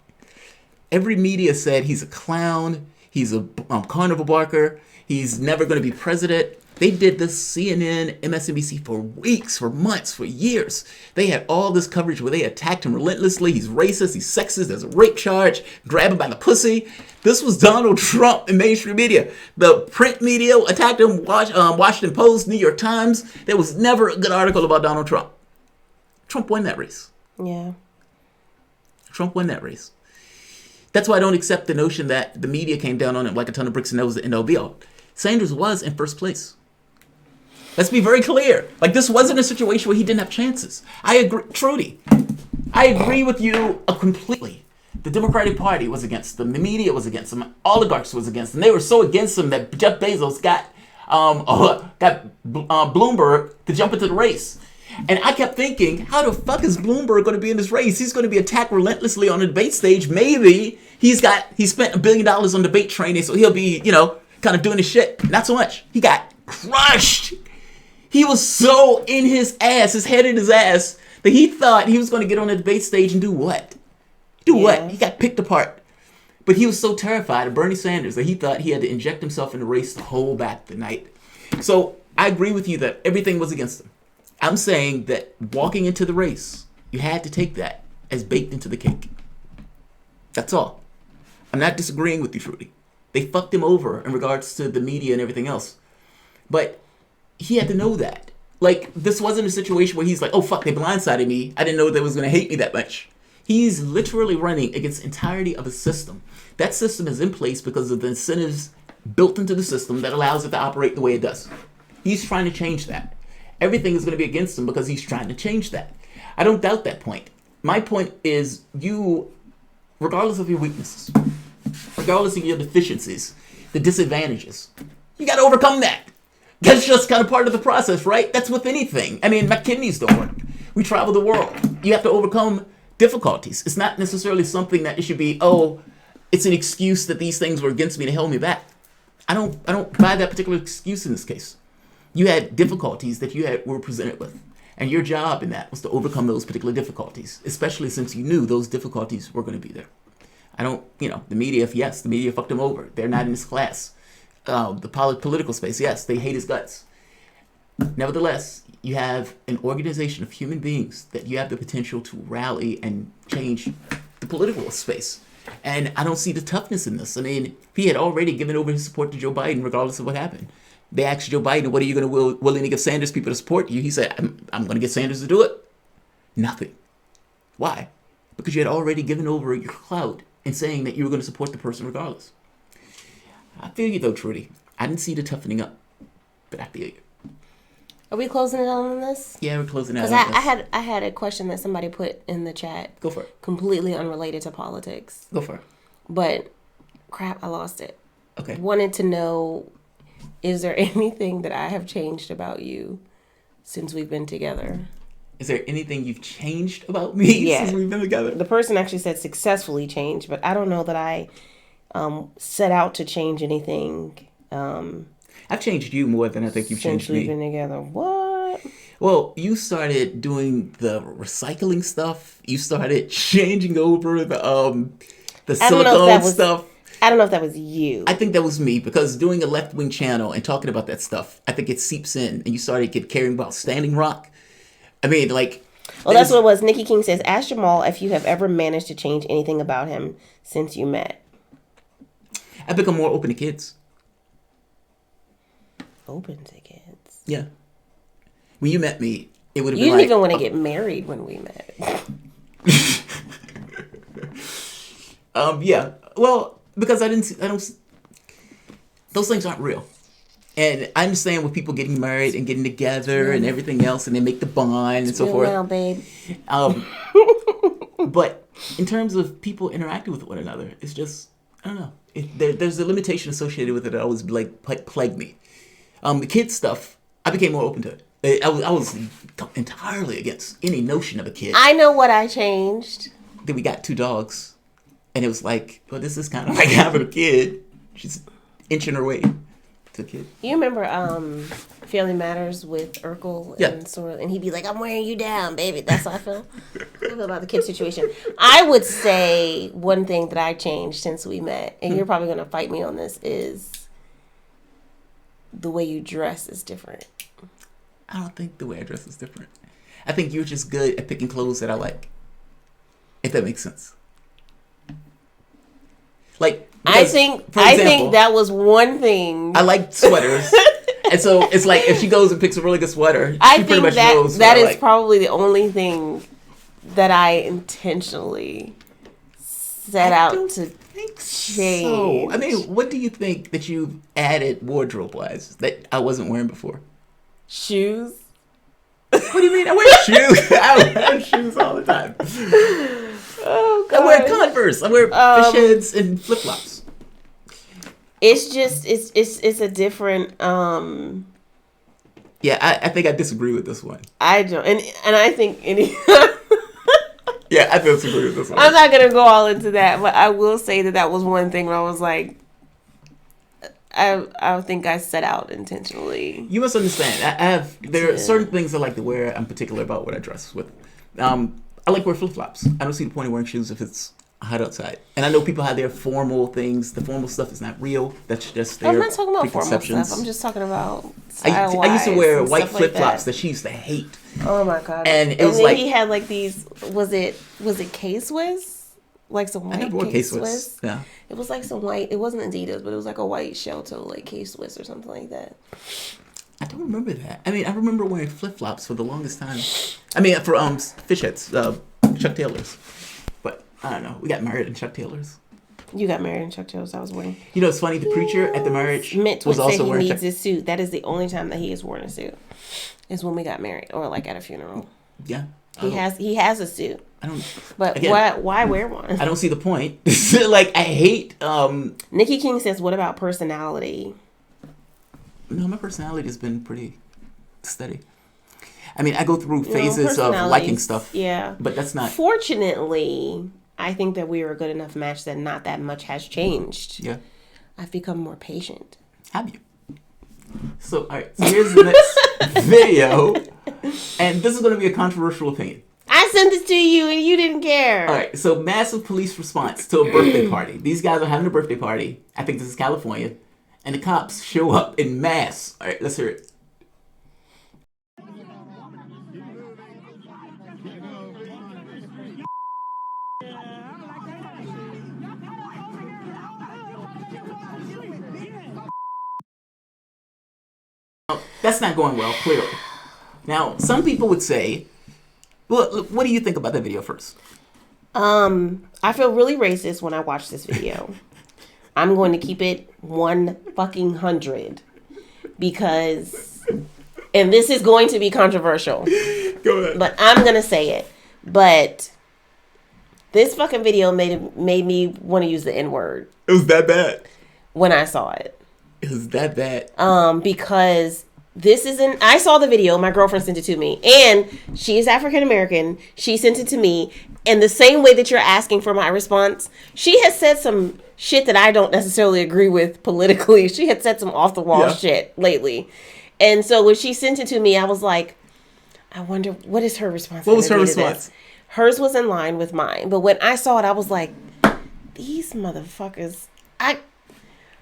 Every media said he's a clown, he's a carnival barker, he's never going to be president. They did this CNN, MSNBC for weeks, for months, for years. They had all this coverage where they attacked him relentlessly. He's racist, he's sexist, there's a rape charge, grab him by the pussy. This was Donald Trump in mainstream media. The print media attacked him, Washington Post, New York Times. There was never a good article about Donald Trump. Trump won that race. Yeah. Trump won that race. That's why I don't accept the notion that the media came down on him like a ton of bricks and that was the end all be all. Sanders was in first place. Let's be very clear. Like, this wasn't a situation where he didn't have chances. I agree, Trudy. I agree with you completely. The Democratic Party was against them. The media was against them. Oligarchs was against them. They were so against them that Jeff Bezos got Bloomberg to jump into the race. And I kept thinking, how the fuck is Bloomberg going to be in this race? He's going to be attacked relentlessly on the debate stage. Maybe he spent $1 billion on debate training, so he'll be, kind of doing his shit. Not so much. He got crushed. He was so in his ass, his head in his ass, that he thought he was going to get on the debate stage and do what? What? He got picked apart. But he was so terrified of Bernie Sanders that he thought he had to inject himself in the race to hold back the night. So I agree with you that everything was against him. I'm saying that walking into the race, you had to take that as baked into the cake. That's all. I'm not disagreeing with you, Trudy. They fucked him over in regards to the media and everything else. But he had to know that. Like, this wasn't a situation where he's like, oh, fuck, they blindsided me. I didn't know they was going to hate me that much. He's literally running against the entirety of a system. That system is in place because of the incentives built into the system that allows it to operate the way it does. He's trying to change that. Everything is going to be against him because he's trying to change that. I don't doubt that point. My point is, you, regardless of your weaknesses, regardless of your deficiencies, the disadvantages, you got to overcome that. That's just kind of part of the process, right? That's with anything. I mean, my kidneys don't work. We travel the world. You have to overcome difficulties. It's not necessarily something that it should be, it's an excuse that these things were against me to hold me back. I don't buy that particular excuse in this case. You had difficulties that were presented with. And your job in that was to overcome those particular difficulties, especially since you knew those difficulties were going to be there. The media, the media fucked him over. They're not in his class. The political space, yes, they hate his guts. Nevertheless, you have an organization of human beings that you have the potential to rally and change the political space. And I don't see the toughness in this. I mean, he had already given over his support to Joe Biden regardless of what happened. They asked Joe Biden, what are you going to willing to give Sanders people to support you? He said, I'm going to get Sanders to do it. Nothing. Why? Because you had already given over your clout in saying that you were going to support the person regardless. I feel you though, Trudy. I didn't see the toughening up, but I feel you. Are we closing it on this? Yeah, we're closing it on this. this. Because I had a question that somebody put in the chat. Go for it. Completely unrelated to politics. Go for it. But, crap, I lost it. Okay. Wanted to know, is there anything that I have changed about you since we've been together? Is there anything you've changed about me since we've been together? The person actually said successfully changed, but I don't know that I set out to change anything. I've changed you more than I think you've changed me. Since we've been together. What? Well, you started doing the recycling stuff. You started changing over the silicone stuff. I don't know if that was you. I think that was me, because doing a left-wing channel and talking about that stuff, I think it seeps in. And you started caring about Standing Rock. I mean, like... Well, that's what it was. Nikki King says, ask Jamal if you have ever managed to change anything about him since you met. I've become more open to kids. Open to kids? Yeah. When you met me, it would have been You didn't even want to get married when we met. Yeah. Well, because I don't... Those things aren't real. And I understand with people getting married and getting together and everything else, and they make the bond and so forth. Now, babe. But in terms of people interacting with one another, it's just, I don't know. There's a limitation associated with it that always plagued me. The kids stuff, I became more open to it. I was entirely against any notion of a kid. I know what I changed. Then we got 2 dogs, and it was like, well, this is kind of like having a kid. She's inching her way to a kid. You remember Family Matters with Urkel and Sorrel, and he'd be like, I'm wearing you down, baby. That's how I feel. I feel about the kid situation. I would say one thing that I changed since we met, and you're probably going to fight me on this, is the way you dress is different. I don't think the way I dress is different. I think you're just good at picking clothes that I like. If that makes sense. Like, I think that was one thing. I like sweaters. And so it's like if she goes and picks a really good sweater, I think that is probably the only thing that I intentionally set out to change. So, I mean, what do you think that you've added wardrobe-wise that I wasn't wearing before? Shoes. What do you mean? I wear shoes. I wear shoes all the time. Oh, God. I wear Converse. I wear fish heads and flip-flops. It's just, it's a different... Yeah, I think I disagree with this one. I don't. And I think any... Yeah, I disagree with this one. I'm not going to go all into that, but I will say that was one thing where I was like, I think I set out intentionally. You must understand. There are certain things I like to wear. I'm particular about what I dress with. I like to wear flip-flops. I don't see the point of wearing shoes if it's hot outside. And I know people have their formal things. The formal stuff is not real. That's just their I'm not talking about formal preconceptions. stuff. I'm just talking about I used to wear white flip-flops like that she used to hate. Oh my God. And it was then like... he had like these, was it K-Swiss? Like some white K-Swiss. Yeah. It was like some white, it wasn't Adidas, but it was like a white shell toe, like K-Swiss or something like that. I don't remember that. I mean, I remember wearing flip-flops for the longest time. I mean, for fish heads, Chuck Taylors. But, I don't know. We got married in Chuck Taylors. You got married in Chuck Taylors. I was wearing. You know, it's funny. The preacher at the marriage was also wearing. He needs his suit. That is the only time that he has worn a suit. Is when we got married, or like at a funeral. Yeah. He has a suit. I don't. But again, why wear one? I don't see the point. Like, I hate. Nikki King says, "What about personality?" No, my personality has been pretty steady. I mean, I go through phases of liking stuff. Yeah. But that's not. Fortunately, I think that we were a good enough match that not that much has changed. Yeah. I've become more patient. Have you? So, all right. So here's the next video. And this is going to be a controversial opinion. I sent it to you and you didn't care. All right. So, massive police response to a birthday party. These guys are having a birthday party. I think this is California. And the cops show up in mass. All right. Let's hear it. not going well, clearly. Now, some people would say, well, what do you think about that video first? I feel really racist when I watch this video. I'm going to keep it 100 because, and this is going to be controversial. Go ahead. But I'm going to say it. But this fucking video made me want to use the N-word. It was that bad. When I saw it. It was that bad. Because this isn't, I saw the video, my girlfriend sent it to me, and she is African American. She sent it to me, and the same way that you're asking for my response, she has said some shit that I don't necessarily agree with politically. She had said some off the wall shit lately. And so when she sent it to me, I was like, I wonder, what is her response? What was her response? Hers was in line with mine. But when I saw it, I was like, these motherfuckers,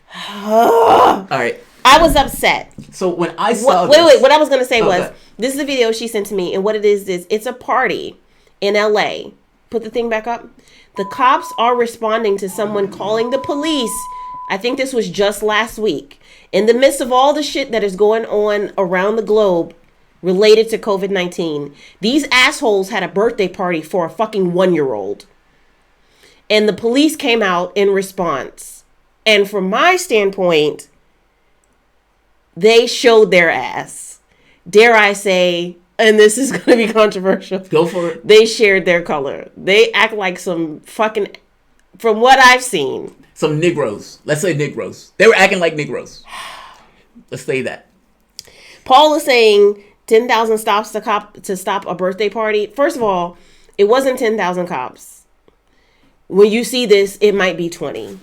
all right. I was upset. So when I saw this... Wait. What I was going to say was, this is a video she sent to me, and what it is it's a party in LA. Put the thing back up. The cops are responding to someone calling the police. I think this was just last week. In the midst of all the shit that is going on around the globe related to COVID-19, these assholes had a birthday party for a fucking 1-year-old. And the police came out in response. And from my standpoint, they showed their ass. Dare I say, and this is going to be controversial. Go for it. They shared their color. They act like some fucking, from what I've seen. Some Negroes. Let's say Negroes. They were acting like Negroes. Let's say that. Paul is saying 10,000 stops to stop a birthday party. First of all, it wasn't 10,000 cops. When you see this, it might be 20.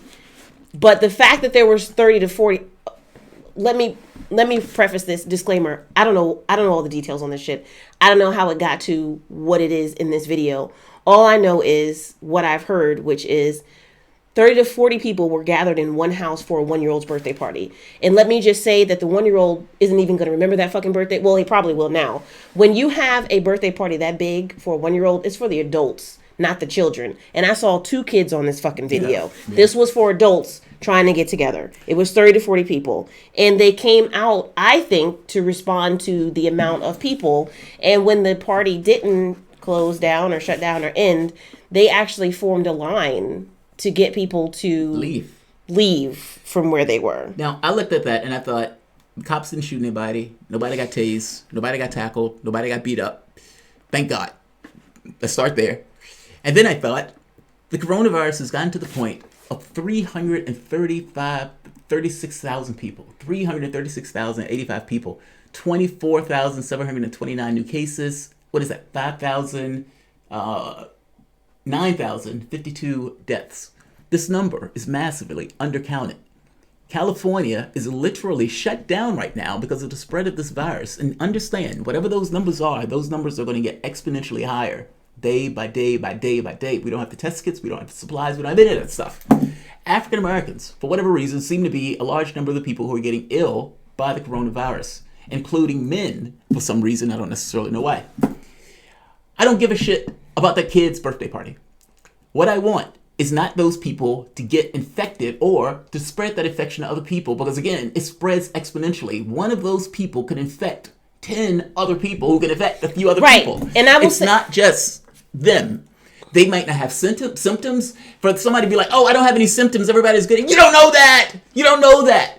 But the fact that there was 30 to 40, let me preface this disclaimer. I don't know all the details on this shit. I don't know how it got to what it is in this video. All I know is what I've heard, which is 30 to 40 people were gathered in one house for a 1-year-old's birthday party. And let me just say that the 1-year-old isn't even going to remember that fucking birthday. Well, he probably will now. When you have a birthday party that big for a 1-year-old, it's for the adults, not the children. And I saw 2 kids on this fucking video. Yeah. This was for adults trying to get together. It was 30 to 40 people. And they came out, I think, to respond to the amount of people. And when the party didn't close down or shut down or end, they actually formed a line to get people to leave from where they were. Now, I looked at that and I thought, the cops didn't shoot anybody. Nobody got tased. Nobody got tackled. Nobody got beat up. Thank God. Let's start there. And then I thought, the coronavirus has gotten to the point of 36,000 people. 336,085 people. 24,729 new cases. What is that? 9,052 deaths. This number is massively undercounted. California is literally shut down right now because of the spread of this virus. And understand, whatever those numbers are going to get exponentially higher day by day by day by day. We don't have the test kits, we don't have the supplies, we don't have any of that stuff. African Americans, for whatever reason, seem to be a large number of the people who are getting ill by the coronavirus, including men for some reason. I don't necessarily know why. I don't give a shit about that kid's birthday party. What I want is not those people to get infected or to spread that infection to other people, because again, it spreads exponentially. One of those people could infect 10 other people who can infect a few other people. And I will it's not just them. They might not have symptoms. For somebody to be like, oh, I don't have any symptoms, everybody's good. You don't know that. You don't know that.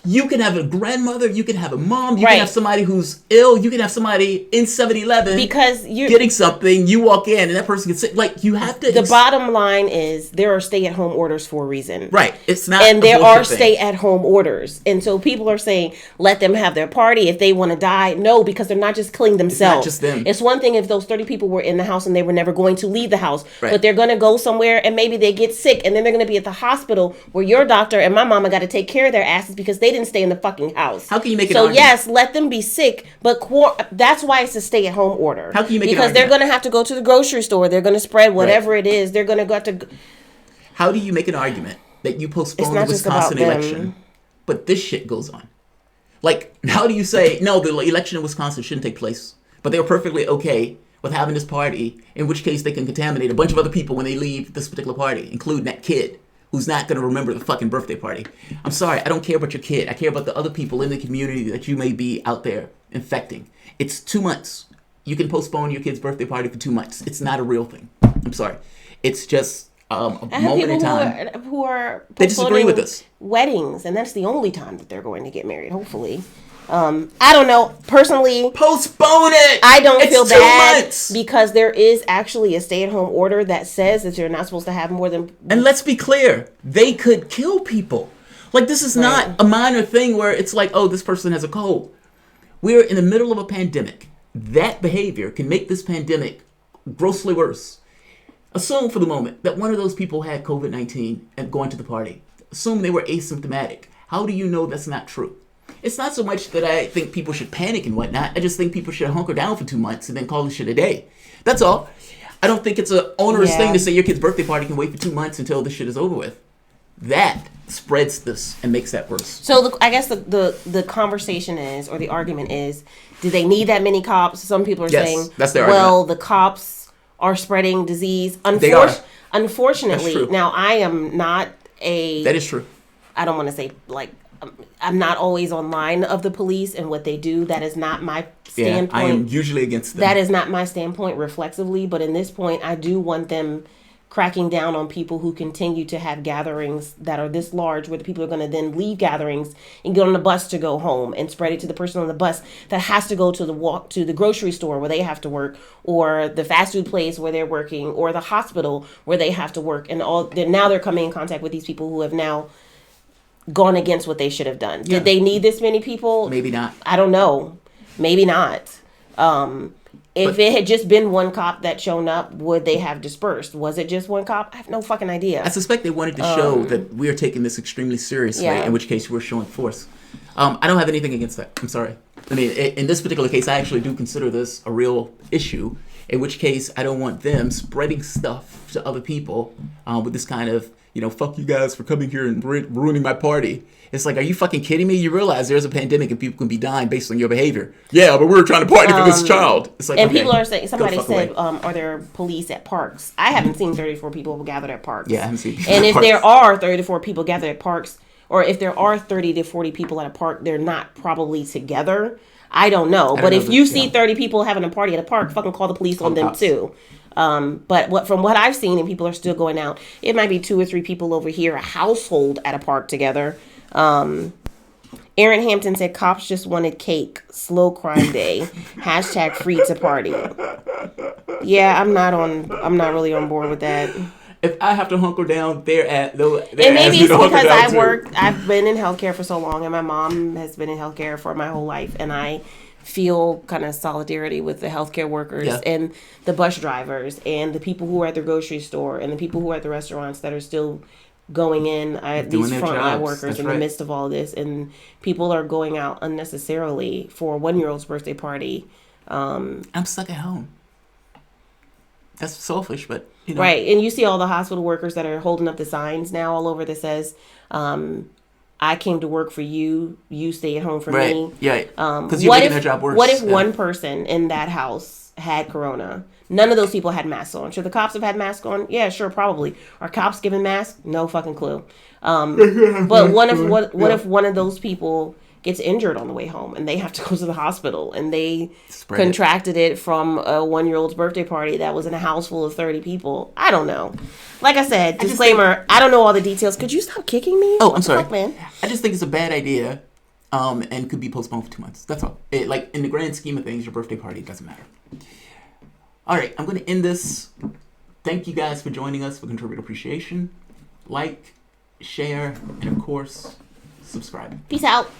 You can have a grandmother, you can have a mom, you can have somebody who's ill, you can have somebody in 7-Eleven because you're getting something, you walk in and that person gets sick. Like, you have to... The bottom line is there are stay-at-home orders for a reason. Right. It's not and there are stay-at-home orders. And so people are saying, let them have their party if they want to die. No, because they're not just killing themselves. It's not just them. It's one thing if those 30 people were in the house and they were never going to leave the house. Right. But they're going to go somewhere and maybe they get sick and then they're going to be at the hospital where your doctor and my mama got to take care of their asses because they didn't stay in the fucking house. How can you make an argument? So yes, let let them be sick, but that's why it's a stay-at-home order. How can you make because an argument? They're going to have to go to the grocery store. They're going to spread whatever it is. They're going to go to... How do you make an argument that you postpone the Wisconsin election, but this shit goes on? Like, how do you say, no, the election in Wisconsin shouldn't take place, but they were perfectly okay with having this party, in which case they can contaminate a bunch of other people when they leave this particular party, including that kid. who's not going to remember the fucking birthday party. I'm sorry, I don't care about your kid. I care about the other people in the community that you may be out there infecting. It's 2 months. You can postpone your kid's birthday party for 2 months. It's not a real thing. I'm sorry. It's just a moment in time. Who are they disagree with us. Weddings, and that's the only time that they're going to get married, hopefully. I don't know. Personally, postpone it. I don't feel 2 bad months. because there is actually a stay-at-home order that says that you're not supposed to have more than. And let's be clear, they could kill people. Like, this is not a minor thing where it's like, oh, this person has a cold. We're in the middle of a pandemic. That behavior can make this pandemic grossly worse. Assume for the moment that one of those people had COVID-19 and going to the party. Assume they were asymptomatic. How do you know that's not true? It's not so much that I think people should panic and whatnot. I just think people should hunker down for 2 months and then call this shit a day. That's all. I don't think it's an onerous thing to say your kid's birthday party can wait for 2 months until this shit is over with. That spreads this and makes that worse. So I guess the conversation is, or the argument is, do they need that many cops? Some people are saying, that's their well, argument. the cops are spreading disease. They are. Unfortunately, now I am not a... That is true. I don't want to say, like, I'm not always online of the police and what they do. That is not my standpoint. Yeah, I am usually against them. That is not my standpoint reflexively, but in this point, I do want them cracking down on people who continue to have gatherings that are this large, where the people are going to then leave gatherings and get on the bus to go home and spread it to the person on the bus that has to go to the grocery store where they have to work, or the fast food place where they're working, or the hospital where they have to work, and now they're coming in contact with these people who have now gone against what they should have done. Yeah. Did they need this many people? Maybe not. I don't know. Maybe not. If it had just been one cop that shown up, would they have dispersed? Was it just one cop? I have no fucking idea. I suspect they wanted to show that we are taking this extremely seriously, in which case we're showing force. I don't have anything against that. I'm sorry. I mean, in this particular case, I actually do consider this a real issue, in which case I don't want them spreading stuff to other people with this kind of, fuck you guys for coming here and ruining my party. It's like, are you fucking kidding me? You realize there's a pandemic and people can be dying based on your behavior. Yeah, but we're trying to party for this child. It's like, and okay, people are saying, somebody said, away. are there police at parks? I haven't seen 34 people gathered at parks. Yeah, I haven't seen people And at if parks. there are 34 people gathered at parks, or if there are 30 to 40 people at a park, they're not probably together. I don't know. But if you see 30 people having a party at a park, fucking call the police on them too. But from what I've seen, and people are still going out, it might be 2 or 3 people over here, a household at a park together. Aaron Hampton said cops just wanted cake. Slow crime day. # free to party. Yeah, I'm not really on board with that. If I have to hunker down, And maybe it's because I've been in healthcare for so long, and my mom has been in healthcare for my whole life, and I feel kind of solidarity with the healthcare workers and the bus drivers and the people who are at the grocery store and the people who are at the restaurants that are still going in, these frontline workers in the midst of all this, and people are going out unnecessarily for a 1-year-old's birthday party. I'm stuck at home. That's selfish, but Right, and you see all the hospital workers that are holding up the signs now all over that says, I came to work for you, you stay at home for me. Yeah, because you're making their job worse. What if one person in that house had corona? None of those people had masks on. Should the cops have had masks on? Yeah, sure, probably. Are cops giving masks? No fucking clue. But what if one of those people gets injured on the way home and they have to go to the hospital and they contracted it from a 1-year-old's birthday party that was in a house full of 30 people? I don't know. Like I said, disclaimer, I don't know all the details. Could you stop kicking me? Oh, I'm sorry. Fuck, man? I just think it's a bad idea and could be postponed for 2 months. That's all. Like, in the grand scheme of things, your birthday party doesn't matter. All right, I'm going to end this. Thank you guys for joining us for Contributor Appreciation. Like, share, and of course, subscribe. Peace out.